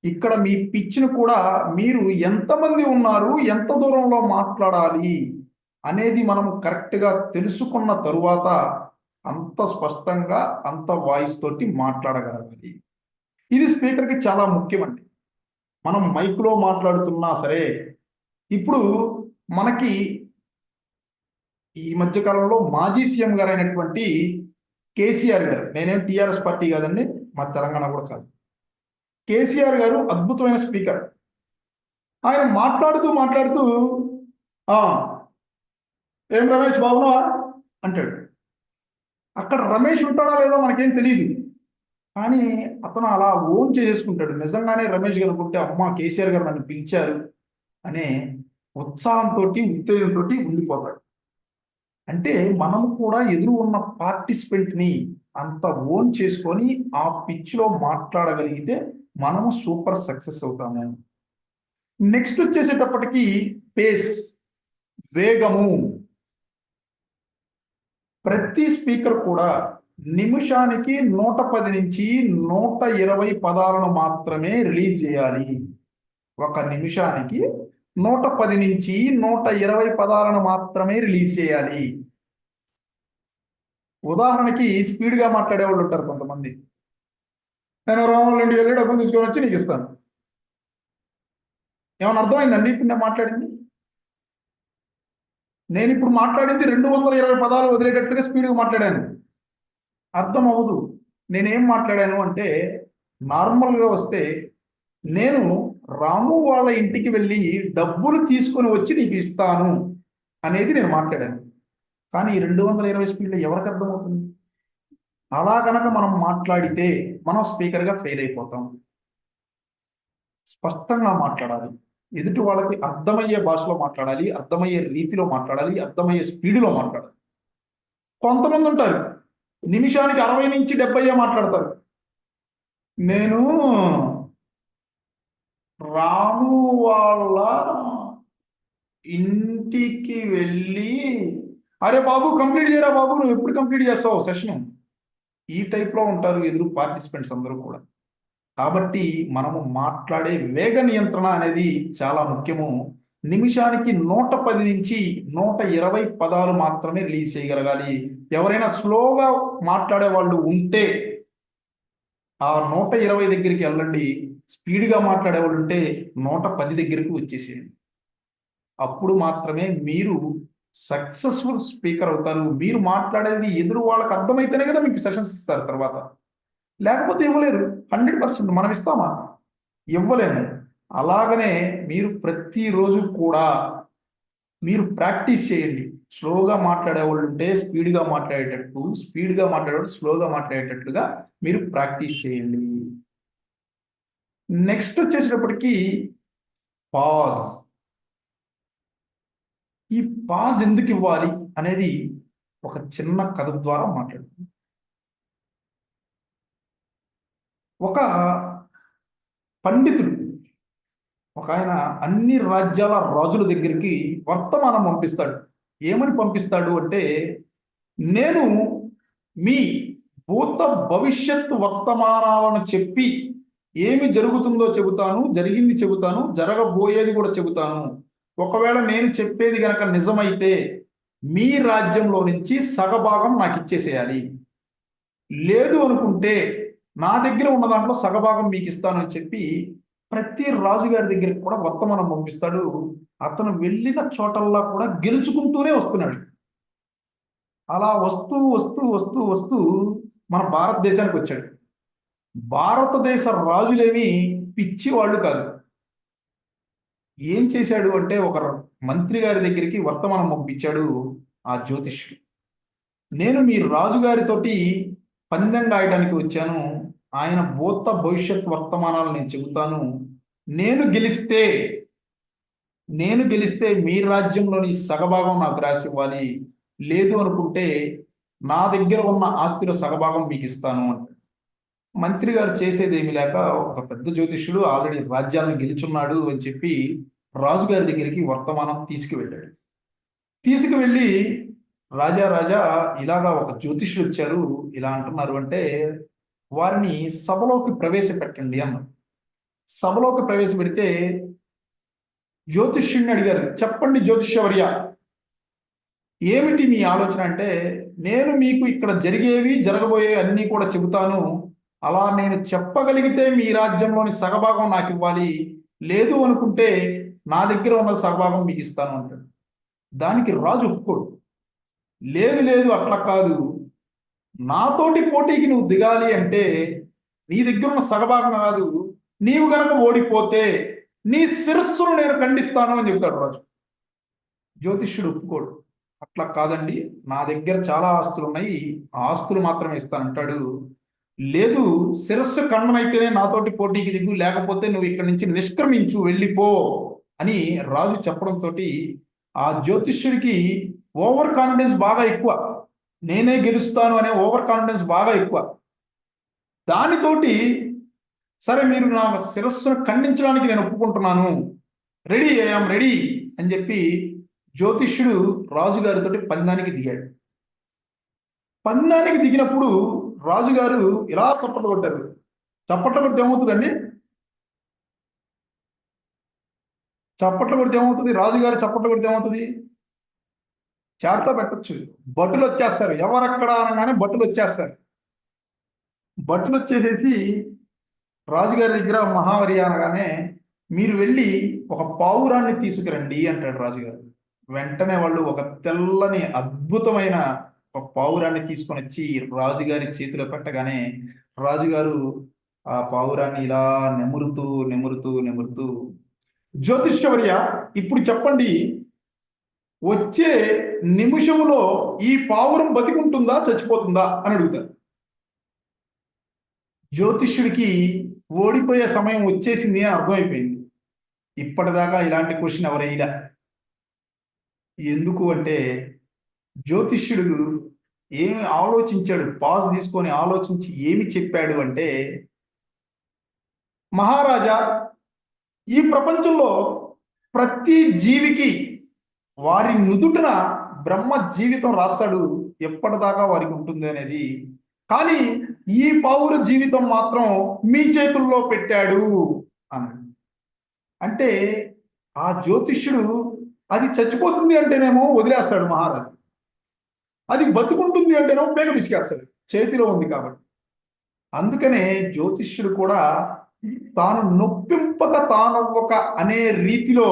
ఇక్కడ మీ పిచ్ను కూడా మీరు ఎంతమంది ఉన్నారు, ఎంత దూరంలో మాట్లాడాలి అనేది మనం కరెక్ట్గా తెలుసుకున్న తరువాత అంత స్పష్టంగా అంత వాయిస్ తోటి మాట్లాడగలగాలి. ఇది స్పీకర్కి చాలా ముఖ్యమండి. మనం మైక్లో మాట్లాడుతున్నా సరే, ఇప్పుడు మనకి ఈ మధ్య కాలంలో మాజీ సీఎం గారు అయినటువంటి కేసీఆర్ గారు, నేనేం టీఆర్ఎస్ పార్టీ కాదండి, మా తెలంగాణ కూడా కాదు, కేసీఆర్ గారు అద్భుతమైన స్పీకర్. ఆయన మాట్లాడుతూ "ఆ, ఏం రమేష్ బాగున్నావా" అంటాడు. అక్కడ రమేష్ ఉంటాడా లేదో మనకేం తెలియదు, కానీ అతను అలా ఓన్ చేసేసుకుంటాడు. నిజంగానే రమేష్ గారు అనుకుంటే అమ్మ కేసీఆర్ గారు నన్ను పిలిచారు అనే ఉత్సాహంతో ఉత్తేజంతో ఉండిపోతాడు. అంటే మనం కూడా ఎదురు ఉన్న పార్టిసిపెంట్ని అంత ఓన్ చేసుకొని ఆ పిచ్లో మాట్లాడగలిగితే మనము సూపర్ సక్సెస్ అవుతాము. నెక్స్ట్ వచ్చేసేటప్పటికి పేస్, వేగము. ప్రతి స్పీకర్ కూడా నిమిషానికి 110 నుంచి 120 పదాలను మాత్రమే రిలీజ్ చేయాలి. ఒక నిమిషానికి 110 నుంచి 120 పదాలను మాత్రమే రిలీజ్ చేయాలి. ఉదాహరణకి స్పీడ్గా మాట్లాడే వాళ్ళు ఉంటారు కొంతమంది. నేను రాములు ఇంటికి వెళ్ళి డబ్బులు తీసుకొని వచ్చి నీకు ఇస్తాను. ఏమైనా అర్థమైందండి ఇప్పుడు నేను మాట్లాడింది? నేను ఇప్పుడు మాట్లాడింది 220 పదాలు వదిలేటట్లుగా స్పీడ్గా మాట్లాడాను. అర్థం అవ్వదు. నేనేం మాట్లాడాను అంటే, నార్మల్గా వస్తే నేను రాము వాళ్ళ ఇంటికి వెళ్ళి డబ్బులు తీసుకొని వచ్చి నీకు ఇస్తాను అనేది నేను మాట్లాడాను. కానీ 220 స్పీడ్లో ఎవరికి అర్థమవుతుంది? అలా కనుక మనం మాట్లాడితే మనం స్పీకర్గా ఫెయిల్ అయిపోతాం. స్పష్టంగా మాట్లాడాలి, ఎదుటి వాళ్ళకి అర్థమయ్యే భాషలో మాట్లాడాలి, అర్థమయ్యే రీతిలో మాట్లాడాలి, అర్థమయ్యే స్పీడ్లో మాట్లాడాలి. కొంతమంది ఉంటారు నిమిషానికి 60 నుంచి 70 మాట్లాడతారు. నేను రాము వాళ్ళ ఇంటికి వెళ్ళి, అరే బాబు కంప్లీట్ చేయరా బాబు, నువ్వు ఎప్పుడు కంప్లీట్ చేస్తావు సెషన్? ఈ టైప్లో ఉంటారు ఎదురు పార్టిసిపెంట్స్ అందరూ కూడా. కాబట్టి మనము మాట్లాడే వేగ నియంత్రణ అనేది చాలా ముఖ్యము. నిమిషానికి 110 నుంచి 120 పదాలు మాత్రమే రిలీజ్ చేయగలగాలి. ఎవరైనా స్లోగా మాట్లాడే వాళ్ళు ఉంటే ఆ 120 దగ్గరికి వెళ్ళండి. స్పీడ్గా మాట్లాడే వాళ్ళు ఉంటే 110 దగ్గరికి వచ్చేసేయండి. అప్పుడు మాత్రమే మీరు సక్సెస్ఫుల్ స్పీకర్ అవుతారు. మీరు మాట్లాడేది ఎదురు వాళ్ళకి అర్థమైతేనే కదా మీకు సెషన్స్ ఇస్తారు తర్వాత. లేకపోతే ఇవ్వలేరు. 100% మనం ఇస్తామా? ఇవ్వలేము. అలాగనే మీరు ప్రతిరోజు కూడా మీరు ప్రాక్టీస్ చేయండి. స్లోగా మాట్లాడే వాళ్ళు ఉంటే స్పీడ్గా మాట్లాడేటట్టు, స్పీడ్గా మాట్లాడేవాళ్ళు స్లోగా మాట్లాడేటట్లుగా మీరు ప్రాక్టీస్ చేయండి. నెక్స్ట్ వచ్చేసేటప్పటికి పాజ్. ఈ పాజ్ ఎందుకు ఇవ్వాలి అనేది ఒక చిన్న కథ ద్వారా మాట్లాడుతుంది. ఒక పండితుడు, ఒక ఆయన అన్ని రాజ్యాల రాజుల దగ్గరికి వర్తమానం పంపిస్తాడు. ఏమని పంపిస్తాడు అంటే, నేను మీ భూత భవిష్యత్ వర్తమానాలను చెప్పి ఏమి జరుగుతుందో చెబుతాను, జరిగింది చెబుతాను, జరగబోయేది కూడా చెబుతాను. ఒకవేళ నేను చెప్పేది గనక నిజమైతే మీ రాజ్యంలో నుంచి సగభాగం నాకు ఇచ్చేసేయాలి. లేదు అనుకుంటే నా దగ్గర ఉన్న దాంట్లో సగభాగం మీకు ఇస్తాను అని చెప్పి ప్రతి రాజుగారి దగ్గరికి కూడా వర్తమానం పంపిస్తాడు. అతను వెళ్ళిన చోటల్లా కూడా గెలుచుకుంటూనే వస్తున్నాడు. అలా వస్తూ వస్తూ వస్తూ వస్తూ మన భారతదేశానికి వచ్చాడు. భారతదేశ రాజులేమి పిచ్చి వాళ్ళు కాదు. ఏం చేశాడు అంటే, ఒక మంత్రి గారి దగ్గరికి వర్తమానం పంపించాడు ఆ జ్యోతిష్యుడు. నేను మీ రాజుగారితోటి పందెం గాయడానికి వచ్చాను. ఆయన భూత భవిష్యత్ వర్తమానాలు నేను చెబుతాను. నేను గెలిస్తే మీ రాజ్యంలోని సగభాగం నాకు రాసి ఇవ్వాలి. లేదు అనుకుంటే నా దగ్గర ఉన్న ఆస్తిలో సగభాగం మీకు ఇస్తాను అంటే, మంత్రి గారు చేసేది ఏమి లేక ఒక పెద్ద జ్యోతిష్యుడు ఆల్రెడీ రాజ్యాలను గెలుచున్నాడు అని చెప్పి రాజుగారి దగ్గరికి వర్తమానం తీసుకువెళ్ళాడు. తీసుకువెళ్ళి, రాజా ఇలాగా ఒక జ్యోతిష్యుడు వచ్చారు, ఇలా అంటున్నారు అంటే వారిని సభలోకి ప్రవేశపెట్టండి అన్నారు. సభలోకి ప్రవేశపెడితే జ్యోతిష్యుడిని అడిగారు, చెప్పండి జ్యోతిష్యవర్య, ఏమిటి మీ ఆలోచన అంటే, నేను మీకు ఇక్కడ జరిగేవి జరగబోయేవి అన్నీ కూడా చెబుతాను. అలా నేను చెప్పగలిగితే మీ రాజ్యంలోని సగభాగం నాకు ఇవ్వాలి. లేదు అనుకుంటే నా దగ్గర ఉన్న సగభాగం మీకు ఇస్తాను అంటాడు. దానికి రాజు ఒప్పుకోడు. లేదు లేదు అట్లా కాదు, నాతోటి పోటీకి నువ్వు దిగాలి అంటే నీ దగ్గర ఉన్న సగభాగం కాదు, నీవు గనక ఓడిపోతే నీ శిరస్సును నేను ఖండిస్తాను అని చెప్తాడు రాజు. జ్యోతిష్యుడు ఒప్పుకోడు. అట్లా కాదండి, నా దగ్గర చాలా ఆస్తులు ఉన్నాయి, ఆ ఆస్తులు మాత్రమే ఇస్తానంటాడు. లేదు, శిరస్సు ఖండనైతేనే నాతోటి పోటీకి దిగు, లేకపోతే నువ్వు ఇక్కడి నుంచి నిష్క్రమించు, వెళ్ళిపో అని రాజు చెప్పడంతో ఆ జ్యోతిష్యుడికి ఓవర్ కాన్ఫిడెన్స్ బాగా ఎక్కువ. నేనే గెలుస్తాను అనే ఓవర్ కాన్ఫిడెన్స్ బాగా ఎక్కువ. దానితోటి సరే మీరు నా శిరస్సును ఖండించడానికి నేను ఒప్పుకుంటున్నాను, రెడీ, ఐఎమ్ రెడీ అని చెప్పి జ్యోతిష్యుడు రాజుగారితో పందానికి దిగాడు. పందానికి దిగినప్పుడు రాజుగారు ఇలా చప్పట్లు కొట్టారు. చప్పట్లు కొడితే ఏమవుతుందండి? చప్పట్లు కొడితే ఏమవుతుంది? రాజుగారు చప్పట్లు కొడితే ఏమవుతుంది? చేతలో పెట్టచ్చు. భటులు వచ్చేస్తారు. ఎవరక్కడ అనగానే భటులు వచ్చేస్తారు. భటులు వచ్చేసేసి రాజుగారి దగ్గర మహావరి అనగానే మీరు వెళ్ళి ఒక పావురాన్ని తీసుకురండి అంటాడు రాజుగారు. వెంటనే వాళ్ళు ఒక తెల్లని అద్భుతమైన ఒక పావురాన్ని తీసుకొని వచ్చి రాజుగారి చేతిలో పెట్టగానే రాజుగారు ఆ పావురాన్ని ఇలా నెమురుతూ నెమురుతూ నెమురుతూ, జ్యోతిష్యవర్య ఇప్పుడు చెప్పండి, వచ్చే నిమిషములో ఈ పావురం బతికుంటుందా చచ్చిపోతుందా అని అడుగుతారు. జ్యోతిష్యుడికి ఓడిపోయే సమయం వచ్చేసింది అని అర్థమైపోయింది. ఇప్పటిదాకా ఇలాంటి క్వశ్చన్ ఎవరైనా. ఎందుకు అంటే జ్యోతిష్యుడు ఏమి ఆలోచించాడు, పాజ్ తీసుకొని ఆలోచించి ఏమి చెప్పాడు అంటే, మహారాజా, ఈ ప్రపంచంలో ప్రతి జీవికి వారి నుదుటిన బ్రహ్మ జీవితం రాస్తాడు, ఎప్పటిదాకా వారికి ఉంటుంది అనేది. కానీ ఈ పావుర జీవితం మాత్రం మీ చేతుల్లో పెట్టాడు అన్నాడు. అంటే ఆ జ్యోతిష్యుడు అది చచ్చిపోతుంది అంటేనేమో వదిలేస్తాడు మహారాజు, అది బతుకుంటుంది అంటేనేమో పేగ పిసికేస్తాడు, చేతిలో ఉంది కాబట్టి. అందుకనే జ్యోతిష్యుడు కూడా తాను నొప్పింపక తానొవ్వక అనే రీతిలో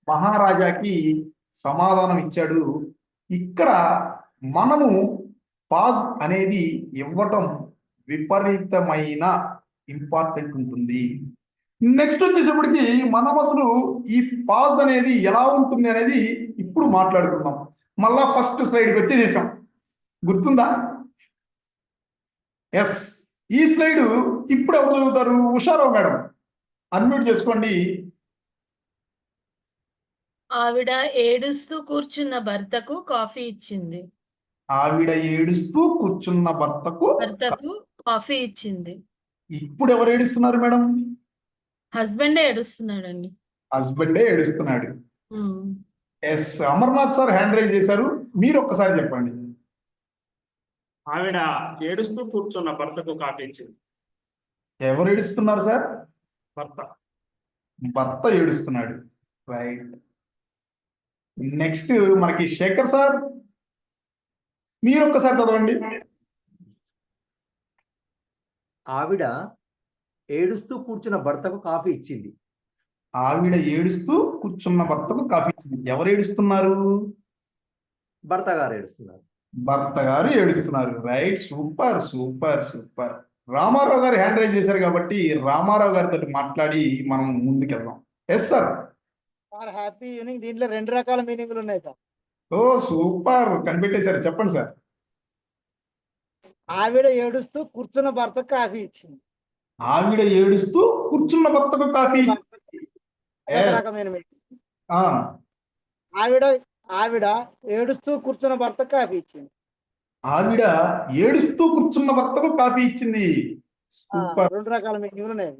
మహారాజాకి సమాధానం ఇచ్చాడు. ఇక్కడ మనము పాజ్ అనేది ఇవ్వటం విపరీతమైన ఇంపార్టెంట్ ఉంటుంది. నెక్స్ట్ వచ్చేటప్పటికి మనం అసలు ఈ పాజ్ అనేది ఎలా ఉంటుంది అనేది ఇప్పుడు మాట్లాడుకుందాం. మళ్ళా ఫస్ట్ స్లైడ్కి వచ్చేసేసాం, గుర్తుందా? ఎస్, ఈ స్లైడ్ ఇప్పుడు ఎవరు చదువుతారు? ఉషారావు మేడం, అన్మ్యూట్ చేసుకోండి. ఆవిడ ఏడుస్తూ కూర్చున్న భర్తకు కాఫీ ఇచ్చింది. ఆవిడ ఏడుస్తూ కూర్చున్న భర్తకు కాఫీ ఇచ్చింది. ఇప్పుడు ఎవరు ఏడుస్తున్నారు మేడం? హస్బెండే ఏడుస్తున్నాడండి. హస్బెండే ఏడుస్తున్నాడు. Yes, Amarnath sir hand raise చేశారు, మీరు ఒక్కసారి చెప్పండి. ఆవిడ ఏడుస్తూ కూర్చున్న భర్తకు కాఫీ ఇచ్చింది. ఎవరు ఏడుస్తున్నారు సార్? భర్త. భర్త ఏడుస్తున్నాడు. రైట్. నెక్స్ట్ మనకి శేఖర్ సార్, మీరు ఒక్కసారి చదవండి. ఆవిడ ఏడుస్తూ కూర్చున్న భర్తకు కాఫీ ఇచ్చింది. ఆవిడ ఏడుస్తూ కూర్చున్న భర్తకు కాఫీ ఇచ్చింది. ఎవరు ఏడుస్తున్నారు? భర్త గారు ఏడుస్తున్నారు. భర్త గారు ఏడుస్తున్నారు. Right, super super super. Ramarao garu hand raise చేశారు కాబట్టి రామారావు గారితో మాట్లాడి మనం ముందుకెళ్దాం. Yes sir. Sir happy evening. దీంట్లో 2 రకాల మీనింగ్లు ఉన్నాయి సార్. ఓ సూపర్, కనిపెట్టేశారు. చెప్పండి సార్. ఆవిడ ఏడుస్తూ కూర్చున్న భర్తకు కాఫీ ఇచ్చింది. ఆవిడ ఏడుస్తూ కూర్చున్న భర్తకు కాఫీ. ఆవిడ ఏడుస్తూ కూర్చున్న భర్తకు కాఫీ ఇచ్చింది. ఆవిడ ఏడుస్తూ కూర్చున్న భర్తకు కాఫీ ఇచ్చింది. సూపర్. 2 రకాల మీనింగ్లు ఉన్నాయి.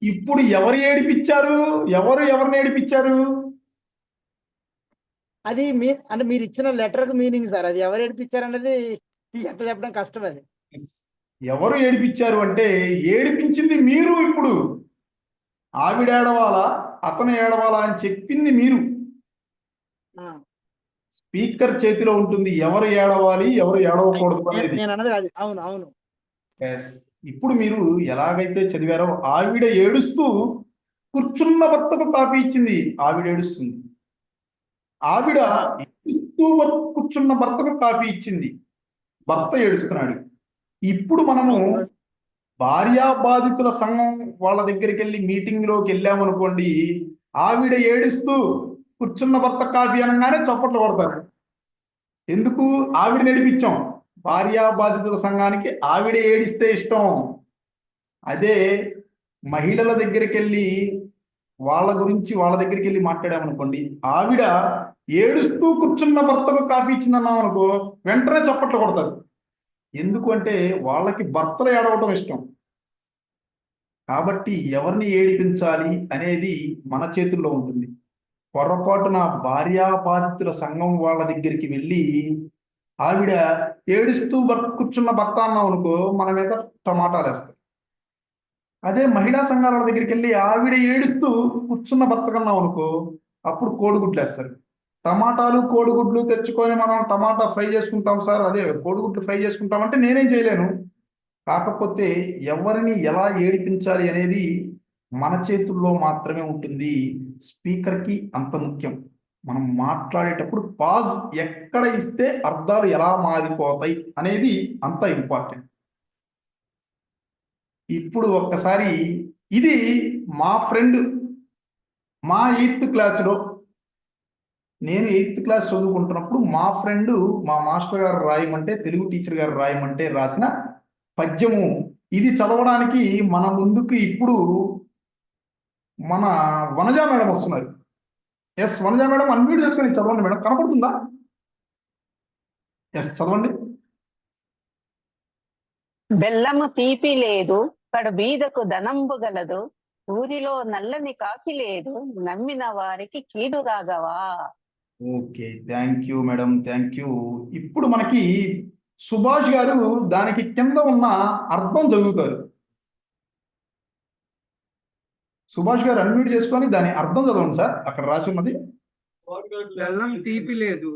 ఇప్పుడు ఎవరు ఏడిపించారు? ఎవరిని ఏడిపించారు? అది అంటే మీరు ఇచ్చిన లెటర్ కు మీనింగ్ సార్. అది ఎవరు ఏడిపించారు అనేది ఎట్లా చెప్పడం కష్టం. అది ఎవరు ఏడిపించారు అంటే ఏడిపించింది మీరు. ఇప్పుడు ఆవిడ ఏడవాలా అతను ఏడవాలా అని చెప్పింది మీరు. స్పీకర్ చేతిలో ఉంటుంది ఎవరు ఏడవాలి ఎవరు ఏడవకూడదు అనేది. అవును అవును. ఇప్పుడు మీరు ఎలాగైతే చదివారో, ఆవిడ ఏడుస్తూ కూర్చున్న భర్తకు కాఫీ ఇచ్చింది. ఆవిడ ఏడుస్తుంది. ఆవిడ ఏడుస్తూ కూర్చున్న భర్తకు కాఫీ ఇచ్చింది. భర్త ఏడుస్తున్నాడు. ఇప్పుడు మనము భార్యా బాధితుల సంఘం వాళ్ళ దగ్గరికి వెళ్ళి మీటింగ్ లోకి వెళ్ళామనుకోండి, ఆవిడ ఏడుస్తూ కూర్చున్న భర్త కాఫీ అనగానే చప్పట్లు కొడతారు. ఎందుకు? ఆవిడ నడిపించాం. భార్యా బాధితుల సంఘానికి ఆవిడ ఏడిస్తే ఇష్టం. అదే మహిళల దగ్గరికి వెళ్ళి వాళ్ళ గురించి వాళ్ళ దగ్గరికి వెళ్ళి మాట్లాడామనుకోండి, ఆవిడ ఏడుస్తూ కూర్చున్న భర్తకు కాఫీ ఇచ్చిందన్నాం అనుకో, వెంటనే చప్పట్లు కొడతారు. ఎందుకు అంటే వాళ్ళకి భర్తలు ఏడవటం ఇష్టం. కాబట్టి ఎవరిని ఏడిపించాలి అనేది మన చేతుల్లో ఉంటుంది. పొరపాటున భార్యా బాధితుల సంఘం వాళ్ళ దగ్గరికి వెళ్ళి ఆవిడ ఏడుస్తూ కూర్చున్న భర్త అన్నాం అనుకో, మన మీద టమాటాలు వేస్తారు. అదే మహిళా సంఘాల దగ్గరికి వెళ్ళి ఆవిడ ఏడుస్తూ కూర్చున్న భర్త కన్నాం అనుకో, అప్పుడు కోడిగుడ్లు వేస్తారు. టమాటాలు కోడిగుడ్లు తెచ్చుకొని మనం టమాటా ఫ్రై చేసుకుంటాం సార్, అదే కోడిగుడ్లు ఫ్రై చేసుకుంటామంటే నేనేం చేయలేను. కాకపోతే ఎవరిని ఎలా ఏడిపించాలి అనేది మన చేతుల్లో మాత్రమే ఉంటుంది. స్పీకర్కి అంత ముఖ్యం. మనం మాట్లాడేటప్పుడు పాజ్ ఎక్కడ ఇస్తే అర్థాలు ఎలా మారిపోతాయి అనేది అంత ఇంపార్టెంట్. ఇప్పుడు ఒక్కసారి ఇది మా ఫ్రెండ్ మా 8th క్లాసులో, నేను 8th క్లాస్ చదువుకుంటున్నప్పుడు మా ఫ్రెండ్ మా మాస్టర్ గారు రాయమంటే, తెలుగు టీచర్ గారు రాయమంటే రాసిన పద్యము. ఇది చదవడానికి మన ముందుకు ఇప్పుడు మన వనజా మేడం వస్తున్నారు. ఎస్ వనజా మేడం, అన్మ్యూట్ చేసుకొని చదవండి మేడం. కనపడుతుందా? ఎస్ చదవండి. బెల్లము తీపి లేదు, కడు బీదకు ధనంబు గలదు, ఊరిలో నల్లని కాకి లేదు, నమ్మిన వారికి కీడు రాగవా. Okay, thank you madam, thank you. ఇప్పుడు మనకి సుభాష్ గారు దానికి కింద ఉన్న అర్థం చదువుతారు. సుభాష్ గారు అన్మ్యూట్ చేసుకొని దాని అర్థం చదవండి సార్. అక్కడ రాసి ఉన్నది. బెల్లం తీపి లేదు,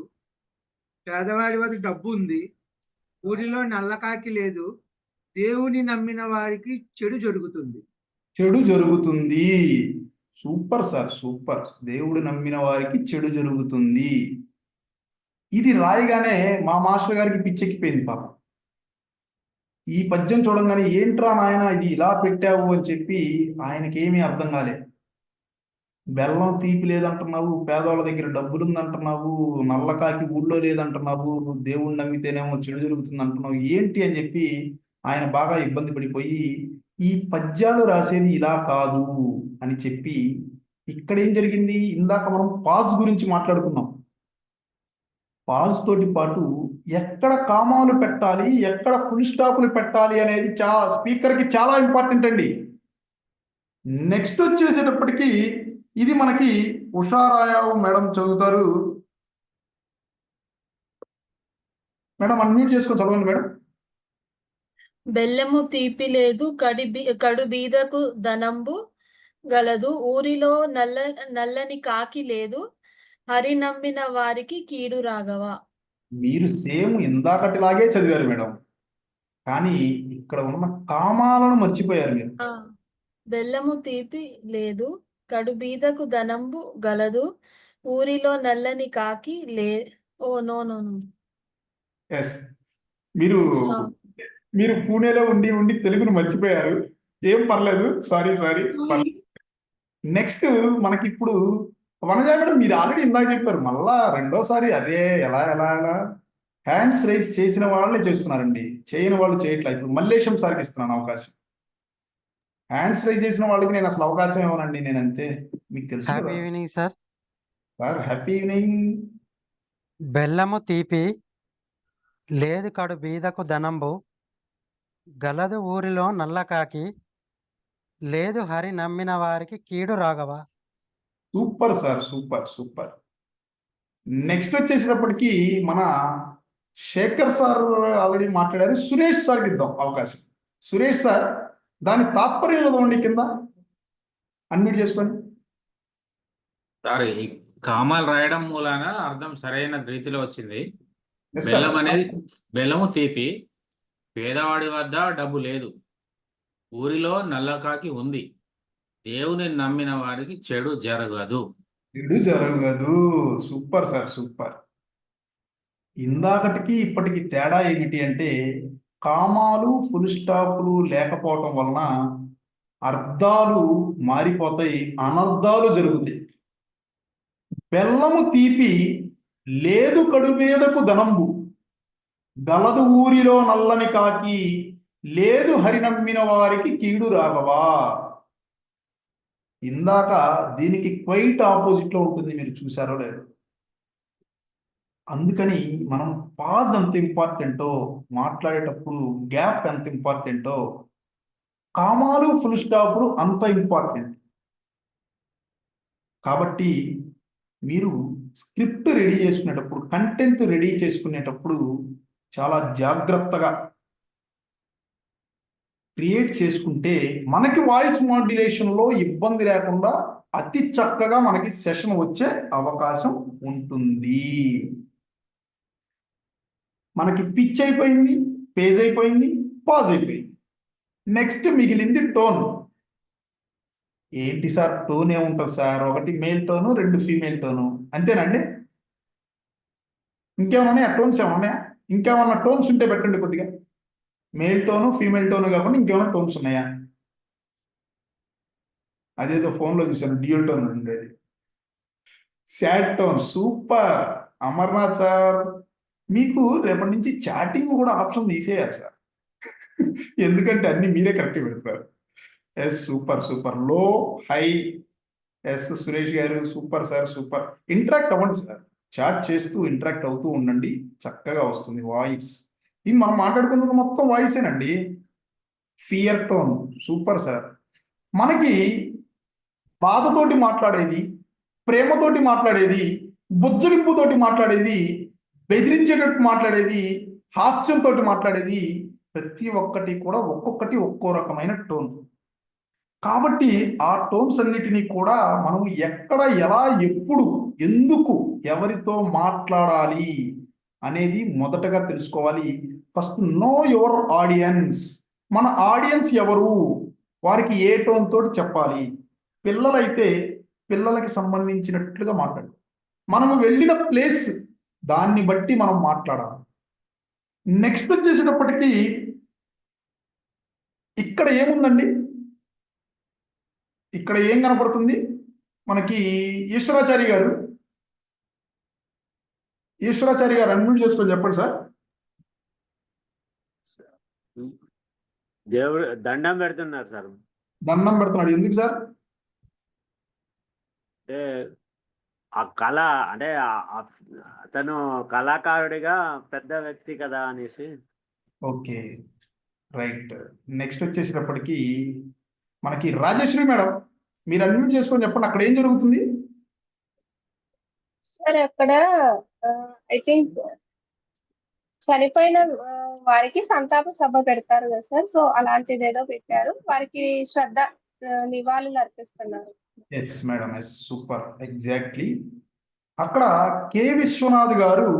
పేదవాడి వద్ద డబ్బు ఉంది, ఊరిలో నల్లకాకి లేదు, దేవుని నమ్మిన వారికి చెడు జరుగుతుంది. చెడు జరుగుతుంది. Super sir, super. దేవుడు నమ్మిన వారికి చెడు జరుగుతుంది. ఇది రాయగానే మా మాస్టర్ గారికి పిచ్చెక్కిపోయింది పాపం. ఈ పద్యం చూడంగానే ఏంట్రా నాయన ఇది ఇలా పెట్టావు అని చెప్పి ఆయనకి ఏమీ అర్థం కాలేదు. బెల్లం తీపి లేదంటున్నావు, పేదవాళ్ళ దగ్గర డబ్బులు ఉందంటున్నావు, నల్లకాకి ఊళ్ళో లేదంటున్నావు, దేవుణ్ణి నమ్మితేనేమో చెడు జరుగుతుంది అంటున్నావు, ఏంటి అని చెప్పి ఆయన బాగా ఇబ్బంది పడిపోయి ఈ పద్యాలు రాసేది ఇలా కాదు అని చెప్పి, ఇక్కడ ఏం జరిగింది, ఇందాక మనం పాజ్ గురించి మాట్లాడుకున్నాం. పాజ్ తోటి పాటు ఎక్కడ కామాలు పెట్టాలి, ఎక్కడ ఫుల్ స్టాపులు పెట్టాలి అనేది స్పీకర్కి చాలా ఇంపార్టెంట్ అండి. నెక్స్ట్ వచ్చేసేటప్పటికి ఇది మనకి ఉషారాయావు మేడం చదువుతారు. మేడం అన్మ్యూట్ చేసుకొని చదవండి మేడం. బెల్లము తీపి లేదు, కడు బీదకు ధనంబు గలదు, ఊరిలో నల్లని కాకి లేదు, హరి నమ్మిన వారికి కీడు రాగవా. మీరు సేమ్ ఇందాకటిలాగే చదివారు మేడం, కానీ ఇక్కడ ఉన్న కామాలను మర్చిపోయారు మీరు. బెల్లము తీపి లేదు, కడు బీదకు ధనంబు గలదు, ఊరిలో నల్లని కాకి oh no no no. Yes, మీరు పూణేలో ఉండి ఉండి తెలుగును మర్చిపోయారు. ఏం పర్లేదు, సారీ. నెక్స్ట్ మనకి ఇప్పుడు వనజా మేడం, మీరు ఆల్రెడీ ఇందాక చెప్పారు, మళ్ళా రెండోసారి అదే ఎలా హ్యాండ్స్ రైజ్ చేసిన వాళ్ళే చేస్తున్నారండి, చేయని వాళ్ళు చేయట్లేదు. ఇప్పుడు మల్లేశం సార్కి ఇస్తున్నాను అవకాశం. హ్యాండ్స్ రైజ్ చేసిన వాళ్ళకి నేను అసలు అవకాశం ఇవ్వనండి, నేను అంతే, మీకు తెలుసు. Happy evening sir. Happy evening. బెల్లము తీపి లేదు, కడు బీదకు ధనంబు గలదు, ఊరిలో నల్లకాకి లేదు, హరి నమ్మిన వారికి కీడు రాగవా. Super sir, super. నెక్స్ట్ వచ్చేసినప్పటికీ మన శేఖర్ సార్ ఆల్రెడీ మాట్లాడారు. సురేష్ సార్కి ఇద్దాం అవకాశం. సురేష్ సార్ దాని తాత్పర్యం చదవండి కింద, అన్మ్యూట్ చేసుకొని. సారీ, ఈ కామాలు రాయడం మూలాన అర్థం సరైన రీతిలో వచ్చింది. బెల్లం అనేది బెల్లము తీపి, పేదవాడి వద్ద డబ్బు లేదు, ఊరిలో నల్లకాకి ఉంది, దేవుని నమ్మిన వారికి చెడు జరగదు. చెడు జరగదు. Super sir, super. ఇందాకటికి ఇప్పటికి తేడా ఏమిటి అంటే కామాలు ఫుల్ స్టాపులు లేకపోవటం వలన అర్థాలు మారిపోతాయి, అనర్థాలు జరుగుతాయి. బెల్లము తీపి లేదు కడుమీదకు దనంబు గలదు ఊరిలో నల్లని కాకి లేదు హరినమ్మిన వారికి కీడు రాగవా. ఇందాక దీనికి క్వైట్ ఆపోజిట్ లో ఉంటుంది, మీరు చూసారో లేదో. అందుకని మనం పాజ్ ఎంత ఇంపార్టెంటో, మాట్లాడేటప్పుడు గ్యాప్ ఎంత ఇంపార్టెంటో, కామాలు ఫుల్ స్టాపులు అంత ఇంపార్టెంట్. కాబట్టి మీరు స్క్రిప్ట్ రెడీ చేసుకునేటప్పుడు, కంటెంట్ రెడీ చేసుకునేటప్పుడు చాలా జాగ్రత్తగా క్రియేట్ చేసుకుంటే మనకి వాయిస్ మాడ్యులేషన్లో ఇబ్బంది లేకుండా అతి చక్కగా మనకి సెషన్ వచ్చే అవకాశం ఉంటుంది. మనకి పిచ్ అయిపోయింది, పేజ్ అయిపోయింది, పాజ్ అయిపోయింది. నెక్స్ట్ మిగిలింది టోన్. ఏంటి సార్ టోన్ ఏముంటుంది సార్? ఒకటి మేల్ టోను, 2 ఫీమేల్ టోను, అంతేనండి? ఇంకేమన్నా ఉన్నాయా? టోన్స్ ఏమన్నా ఉన్నాయా? ఇంకేమన్నా టోన్స్ ఉంటే పెట్టండి కొద్దిగా. మేల్ టోను ఫీమేల్ టోను కాకుండా ఇంకేమైనా టోన్స్ ఉన్నాయా? అదేదో ఫోన్లో చూశాను, డ్యూయల్ టోన్ ఉండేది. Sad tone, super Amarnath sir. మీకు రేపటి నుంచి చాటింగ్ కూడా ఆప్షన్ తీసేయాలి సార్. ఎందుకంటే అన్ని మీరే కరెక్ట్ పెడతారు. Yes super super. Low high. Yes Suresh గారు సూపర్ సార్, సూపర్. ఇంటరాక్ట్ అవ్వండి సార్, చాట్ చేస్తూ ఇంటరాక్ట్ అవుతూ ఉండండి, చక్కగా వస్తుంది వాయిస్. ఇది మనం మాట్లాడుకున్నది మొత్తం వాయిసేనండి. Fear tone, super sir. మనకి బాధతోటి మాట్లాడేది, ప్రేమతోటి మాట్లాడేది, బుజ్జగింపుతోటి మాట్లాడేది, బెదిరించేటట్టు మాట్లాడేది, హాస్యంతో మాట్లాడేది, ప్రతి ఒక్కటి కూడా ఒక్కొక్కటి ఒక్కో రకమైన టోన్. కాబట్టి ఆ టోన్స్ అన్నిటినీ కూడా మనం ఎక్కడ, ఎలా, ఎప్పుడు, ఎందుకు, ఎవరితో మాట్లాడాలి అనేది మొదటగా తెలుసుకోవాలి. First know your audience. మన ఆడియన్స్ ఎవరు, వారికి ఏ టోన్ తోటి చెప్పాలి. పిల్లలైతే పిల్లలకి సంబంధించినట్లుగా మాట్లాడు. మనము వెళ్ళిన ప్లేస్ దాన్ని బట్టి మనం మాట్లాడాలి. నెక్స్ట్ వచ్చేసేటప్పటికీ ఇక్కడ ఏముందండి, ఇక్కడ ఏం కనపడుతుంది మనకి? ఈశ్వరాచారి గారు అన్మ్యూట్ చేసుకొని చెప్పండి సార్. దేవుడు దండం పెడుతున్నారు సార్. దండం పెడుతున్నాడు, ఎందుకు సార్? అంటే ఆ కళ, అంటే అతను కళాకారుడిగా పెద్ద వ్యక్తి కదా అనేసి. Okay right. నెక్స్ట్ వచ్చేసినప్పటికీ మనకి రాజేశ్వరి మేడం, మీరు అన్మ్యూట్ చేసుకొని చెప్పండి, అక్కడ ఏం జరుగుతుంది? సార్ అక్కడ ఐ థింక్ చనిపోయిన వారికి సంతాప సభ పెడతారు కదా సార్. సో అలాంటిది ఏదో పెట్టారు, వారికి శ్రద్ధ నివాళులు అర్పిస్తున్నారు. Yes madam, yes super, exactly. అక్కడ కె విశ్వనాథ్ గారు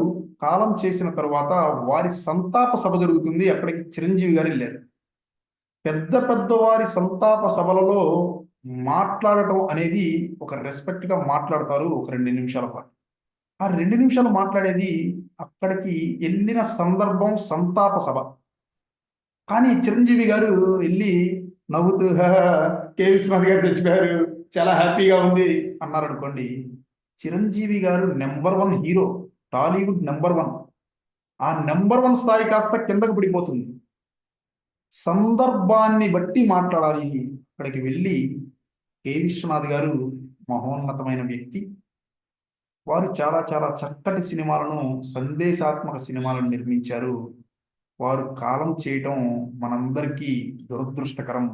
కాలం చేసిన తర్వాత వారి సంతాప సభ జరుగుతుంది. అక్కడికి చిరంజీవి గారు వెళ్ళారు. పెద్ద పెద్ద వారి సంతాప సభలలో మాట్లాడటం అనేది ఒక రెస్పెక్ట్ గా మాట్లాడతారు, ఒక 2 నిమిషాల పాటు. ఆ 2 నిమిషాలు మాట్లాడేది అక్కడికి వెళ్ళిన సందర్భం సంతాప సభ. కానీ చిరంజీవి గారు వెళ్ళి నవ్వుతూ కె విశ్వనాథ్ గారు చచ్చిపోయారు, చాలా హ్యాపీగా ఉంది అన్నారు అనుకోండి. చిరంజీవి గారు నెంబర్ 1 హీరో, టాలీవుడ్ నెంబర్ 1. ఆ నెంబర్ 1 స్థాయి కాస్త కిందకు పడిపోతుంది. సందర్భాన్ని బట్టి మాట్లాడాలి. అక్కడికి వెళ్ళి కె విశ్వనాథ్ గారు మహోన్నతమైన వ్యక్తి. వారు చాలా చాలా చక్కటి సినిమాలను, సందేశాత్మక సినిమాలను నిర్మించారు. వారు కాలం చేయటం మనందరికీ దురదృష్టకరం.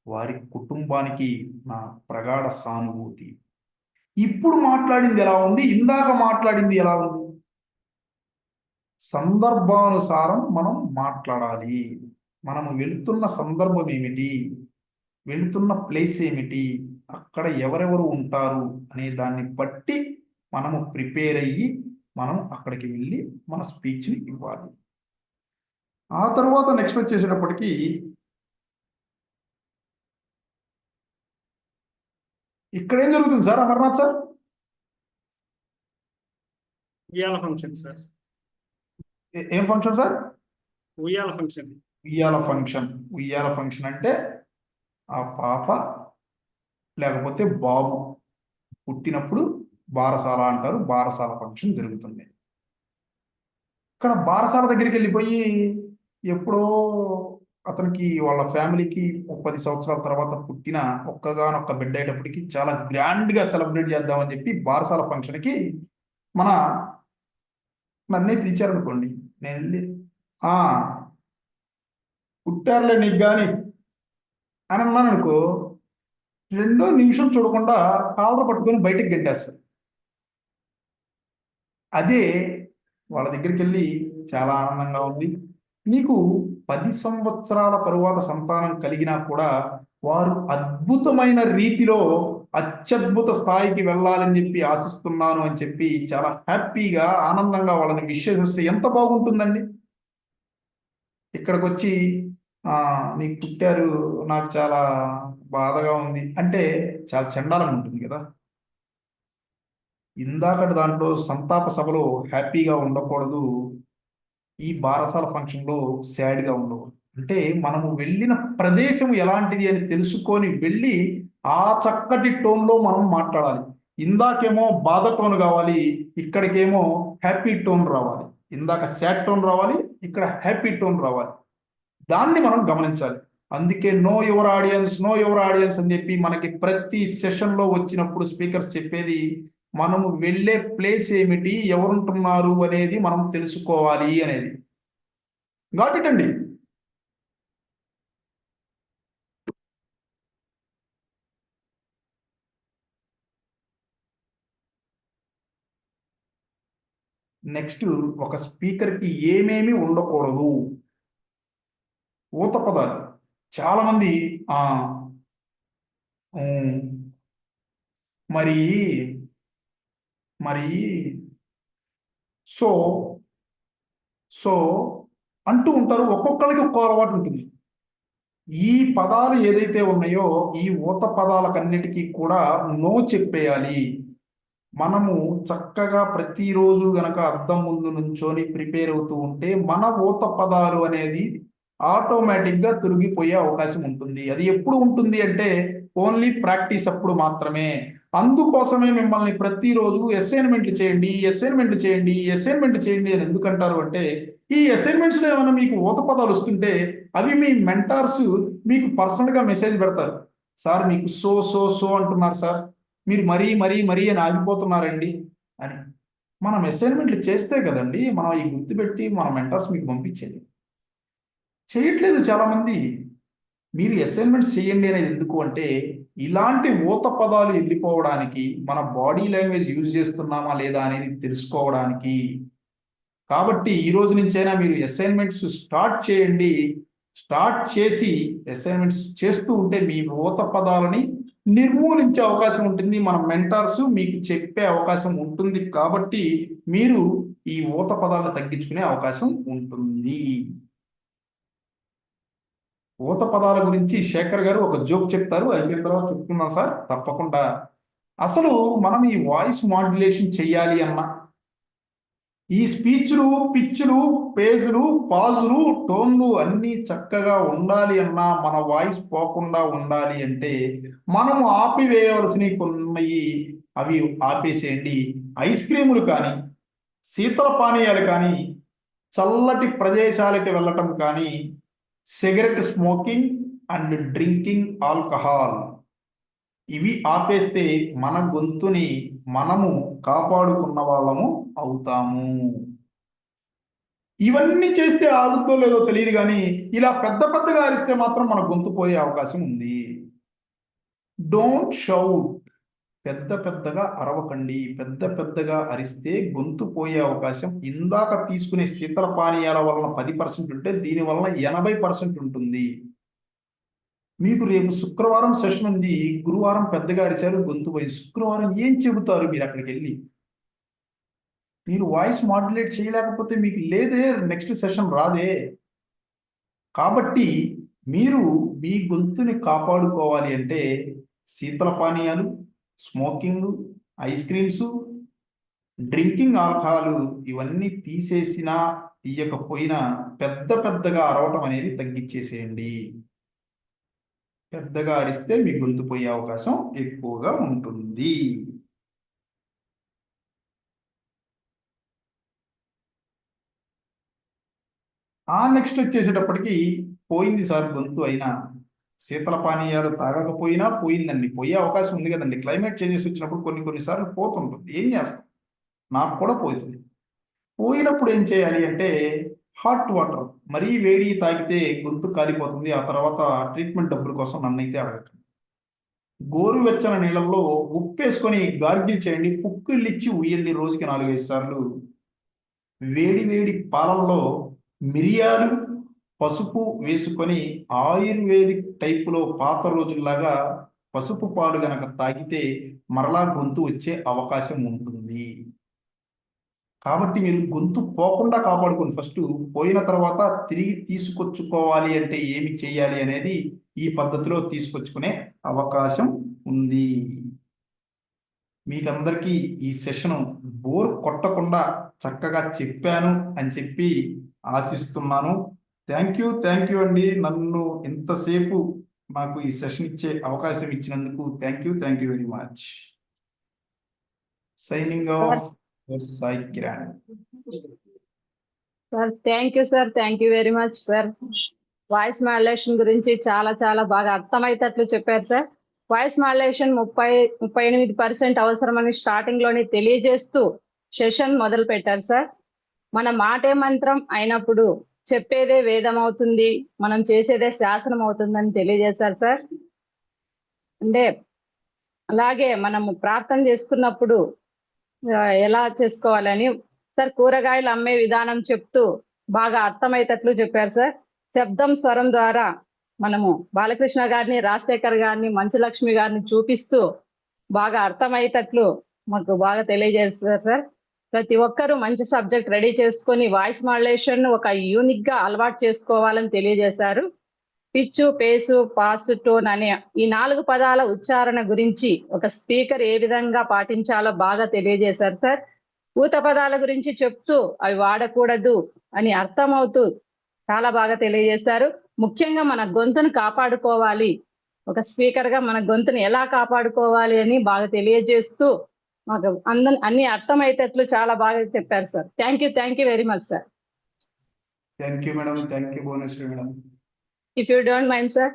వారి కుటుంబానికి నా ప్రగాఢ సానుభూతి. ఇప్పుడు మాట్లాడింది ఎలా ఉంది, ఇందాక మాట్లాడింది ఎలా ఉంది? సందర్భానుసారం మనం మాట్లాడాలి. మనము వెళుతున్న సందర్భం ఏమిటి, వెళుతున్న ప్లేస్ ఏమిటి, అక్కడ ఎవరెవరు ఉంటారు అనే దాన్ని బట్టి మనము ప్రిపేర్ అయ్యి మనం అక్కడికి వెళ్ళి మన స్పీచ్ని ఇవ్వాలి. ఆ తర్వాత నెక్స్ట్ వచ్చేసేటప్పటికి ఇక్కడ ఏం జరుగుతుంది సార్? అమర్నాథ్ సార్, ఉయ్యాల ఫంక్షన్ సార్. ఏం ఫంక్షన్ సార్? ఉయ్యాల ఫంక్షన్. ఉయ్యాల ఫంక్షన్. ఉయ్యాల ఫంక్షన్ అంటే ఆ పాప లేకపోతే బాబు పుట్టినప్పుడు బారసాల అంటారు. బారసాల ఫంక్షన్ జరుగుతుంది. ఇక్కడ బారసాల దగ్గరికి వెళ్ళిపోయి ఎప్పుడో అతనికి వాళ్ళ ఫ్యామిలీకి 10 సంవత్సరాల తర్వాత పుట్టిన ఒక్కగానొక్క బిడ్డ అయ్యేటప్పటికి చాలా గ్రాండ్గా సెలబ్రేట్ చేద్దామని చెప్పి బారసాల ఫంక్షన్కి నన్నే పిలిచారనుకోండి, నేను వెళ్ళి పుట్టారులే నీకు కానీ అని అన్నాను అనుకో, 2 నిమిషం చూడకుండా కాలర్ పట్టుకొని బయటకు గెంటేస్తారు. అదే వాళ్ళ దగ్గరికి వెళ్ళి చాలా ఆనందంగా ఉంది, నీకు 10 సంవత్సరాల తరువాత సంతానం కలిగినా కూడా వారు అద్భుతమైన రీతిలో అత్యద్భుత స్థాయికి వెళ్ళాలని చెప్పి ఆశిస్తున్నాను అని చెప్పి చాలా హ్యాపీగా ఆనందంగా వాళ్ళని విషయిస్తే ఎంత బాగుంటుందండి. ఇక్కడికి వచ్చి నీకు పుట్టారు, నాకు చాలా బాధగా ఉంది అంటే చాలా చండాలంగా ఉంటుంది కదా. ఇందాకటి దాంట్లో సంతాప సభలో హ్యాపీగా ఉండకూడదు, ఈ బారసాల ఫంక్షన్లో సాడ్గా ఉండకూడదు. అంటే మనము వెళ్ళిన ప్రదేశం ఎలాంటిది అని తెలుసుకొని వెళ్ళి ఆ చక్కటి టోన్లో మనం మాట్లాడాలి. ఇందాకేమో బాధ టోన్ కావాలి, ఇక్కడికేమో హ్యాపీ టోన్ రావాలి. ఇందాక సాడ్ టోన్ రావాలి, ఇక్కడ హ్యాపీ టోన్ రావాలి. దాన్ని మనం గమనించాలి. అందుకే నో యువర్ ఆడియన్స్ అని చెప్పి మనకి ప్రతి సెషన్లో వచ్చినప్పుడు స్పీకర్స్ చెప్పేది, మనము వెళ్ళే ప్లేస్ ఏమిటి, ఎవరుంటున్నారు అనేది మనం తెలుసుకోవాలి అనేది. గాట్ ఇట్ అండి. నెక్స్ట్, ఒక స్పీకర్కి ఏమేమి ఉండకూడదు. ఊత పదాలు చాలా మంది మరి సో అంటూ ఉంటారు. ఒక్కొక్కరికి ఒక్కో అలవాటు ఉంటుంది. ఈ పదాలు ఏదైతే ఉన్నాయో ఈ ఊత పదాలకన్నిటికీ కూడా నో చెప్పేయాలి. మనము చక్కగా ప్రతిరోజు గనక అద్దం ముందు నుంచొని ప్రిపేర్ అవుతూ ఉంటే మన ఊత పదాలు అనేది ఆటోమేటిక్గా తొలగిపోయే అవకాశం ఉంటుంది. అది ఎప్పుడు ఉంటుంది అంటే ఓన్లీ ప్రాక్టీస్ అప్పుడు మాత్రమే. అందుకోసమే మిమ్మల్ని ప్రతిరోజు అసైన్మెంట్లు చేయండి అని ఎందుకంటారు అంటే, ఈ అసైన్మెంట్స్లో ఏమైనా మీకు ఊత పదాలు వస్తుంటే అవి మీ మెంటార్స్ మీకు పర్సనల్గా మెసేజ్ పెడతారు. సార్ మీకు సో అంటున్నారు సార్, మీరు మరీ అని ఆగిపోతున్నారండి అని. మనం అసైన్మెంట్లు చేస్తే కదండి మనం ఈ గుర్తుపెట్టి మన మెంటార్స్ మీకు పంపించేది. చేయట్లేదు చాలామంది. మీరు అసైన్మెంట్స్ చేయండి అనేది ఎందుకు అంటే, ఇలాంటి ఊత పదాలు వెళ్ళిపోవడానికి, మన బాడీ లాంగ్వేజ్ యూజ్ చేస్తున్నామా లేదా అనేది తెలుసుకోవడానికి. కాబట్టి ఈ రోజు నుంచైనా మీరు అసైన్మెంట్స్ స్టార్ట్ చేయండి. స్టార్ట్ చేసి అసైన్మెంట్స్ చేస్తూ ఉంటే మీ ఊత పదాలని నిర్మూలించే అవకాశం ఉంటుంది. మన మెంటార్స్ మీకు చెప్పే అవకాశం ఉంటుంది. కాబట్టి మీరు ఈ ఊత పదాలను తగ్గించుకునే అవకాశం ఉంటుంది. ఊత పదాల గురించి శేఖర్ గారు ఒక జోక్ చెప్తారు, అయిపోయిన తర్వాత చెప్తున్నాను సార్ తప్పకుండా. అసలు మనం ఈ వాయిస్ మాడ్యులేషన్ చెయ్యాలి అన్నా, ఈ స్పీచ్లు, పిచ్చులు, పేజులు, పాజులు, టోన్లు అన్నీ చక్కగా ఉండాలి అన్నా, మన వాయిస్ పోకుండా ఉండాలి అంటే మనము ఆపివేయవలసినవి కొన్ని, అవి ఆపేసేయండి. ఐస్ క్రీములు కానీ, శీతల పానీయాలు కానీ, చల్లటి ప్రదేశాలకు వెళ్ళటం కానీ, cigarette smoking and drinking alcohol, ఇవి ఆపేస్తే మన గొంతుని మనము కాపాడుకున్న వాళ్ళము అవుతాము. ఇవన్నీ చేస్తే ఆగుతో లేదో తెలియదు కానీ ఇలా పెద్దగా అరిస్తే మాత్రం మన గొంతు పోయే అవకాశం ఉంది. డోంట్ షౌట్, పెద్దగా అరవకండి. పెద్దగా అరిస్తే గొంతు పోయే అవకాశం, ఇందాక తీసుకునే శీతల పానీయాల వలన 10% ఉంటే దీనివల్ల 80% ఉంటుంది. మీకు రేపు శుక్రవారం సెషన్ ఉంది, గురువారం పెద్దగా అరిచారు, గొంతు పోయి, శుక్రవారం ఏం చెబుతారు మీరు అక్కడికి వెళ్ళి? మీరు వాయిస్ మాడ్యులేట్ చేయలేకపోతే మీకు లేదే, నెక్స్ట్ సెషన్ రాదే. కాబట్టి మీరు మీ గొంతుని కాపాడుకోవాలి అంటే శీతల పానీయాలు, smoking, ice creams, drinking alcohol ఇవన్నీ తీసేసినా తీయకపోయినా పెద్దగా అరవటం అనేది తగ్గించేసేయండి. పెద్దగా అరిస్తే మీ గొంతు పోయే అవకాశం ఎక్కువగా ఉంటుంది. నెక్స్ట్ వచ్చేసేటప్పటికి పోయింది సార్ గొంతు అయినా, శీతల పానీయాలు తాగకపోయినా పోయిందండి. పోయే అవకాశం ఉంది కదండి. క్లైమేట్ చేంజెస్ వచ్చినప్పుడు కొన్నిసార్లు పోతుంటుంది. ఏం చేస్తాం, నాకు కూడా పోతుంది. పోయినప్పుడు ఏం చేయాలి అంటే హాట్ వాటర్, మరీ వేడి తాగితే గొంతు కాలిపోతుంది. ఆ తర్వాత ట్రీట్మెంట్ డబ్బుల కోసం నన్నైతే అడగటం. గోరువెచ్చని నీళ్ళల్లో ఉప్పు వేసుకొని గార్గిల్ చేయండి. పుక్కిళ్ళు ఇచ్చి ఉయ్యండి రోజుకి 4-5 సార్లు. వేడి పాలల్లో మిరియాలు, పసుపు వేసుకొని ఆయుర్వేదిక్ టైపులో పాత రోజుల్లాగా పసుపు పాలు గనక తాగితే మరలా గొంతు వచ్చే అవకాశం ఉంటుంది. కాబట్టి మీరు గొంతు పోకుండా కాపాడుకోండి. ఫస్ట్ పోయిన తర్వాత తిరిగి తీసుకొచ్చుకోవాలి అంటే ఏమి చేయాలి అనేది ఈ పద్ధతిలో తీసుకొచ్చుకునే అవకాశం ఉంది. మీకందరికీ ఈ సెషన్ బోర్ కొట్టకుండా చక్కగా చెప్పాను అని చెప్పి ఆశిస్తున్నాను. థ్యాంక్ యూ అండి. నన్ను ఇంతసేపు నాకు ఈ సెషన్ ఇచ్చే అవకాశం ఇచ్చినందుకు thank you very much. Signing off Sai Kiran. Sir thank you very much sir. Voice modulation గురించి చాలా బాగా అర్థమయ్యేటట్లు చెప్పారు సార్. వాయిస్ మాడ్యులేషన్ 38% అవసరమని స్టార్టింగ్ లోనే తెలియజేస్తూ సెషన్ మొదలు పెట్టారు సార్. మన మాటే మంత్రం అయినప్పుడు చెప్పేదే వేదం అవుతుంది, మనం చేసేదే శాసనం అవుతుందని తెలియజేశారు సార్. అంటే అలాగే మనము ప్రార్థన చేసుకున్నప్పుడు ఎలా చేసుకోవాలని సార్ కూరగాయలు అమ్మే విధానం చెప్తూ బాగా అర్థమయ్యేటట్లు చెప్పారు సార్. శబ్దం స్వరం ద్వారా మనము బాలకృష్ణ గారిని, రాజశేఖర్ గారిని, మంచులక్ష్మి గారిని చూపిస్తూ బాగా అర్థమయ్యేటట్లు మాకు బాగా తెలియజేస్తారు సార్. ప్రతి ఒక్కరూ మంచి సబ్జెక్ట్ రెడీ చేసుకొని వాయిస్ మాడ్యులేషన్ ఒక యూనిక్ గా అలవాటు చేసుకోవాలని తెలియజేశారు. పిచ్చు, పేసు, పాసు, టోన్ అనే ఈ 4 పదాల ఉచ్చారణ గురించి ఒక స్పీకర్ ఏ విధంగా పాటించాలో బాగా తెలియజేశారు సార్. ఊత పదాల గురించి చెప్తూ అవి వాడకూడదు అని అర్థమవుతూ చాలా బాగా తెలియజేశారు. ముఖ్యంగా మన గొంతును కాపాడుకోవాలి, ఒక స్పీకర్ గా మన గొంతును ఎలా కాపాడుకోవాలి అని బాగా తెలియజేస్తూ మాకు అన్ని అర్థమయ్యేటట్లు చాలా బాగా చెప్పారు sir. Thank you very much sir. Thank you madam. Thank you Bhuvaneswari madam. If you don't mind, sir.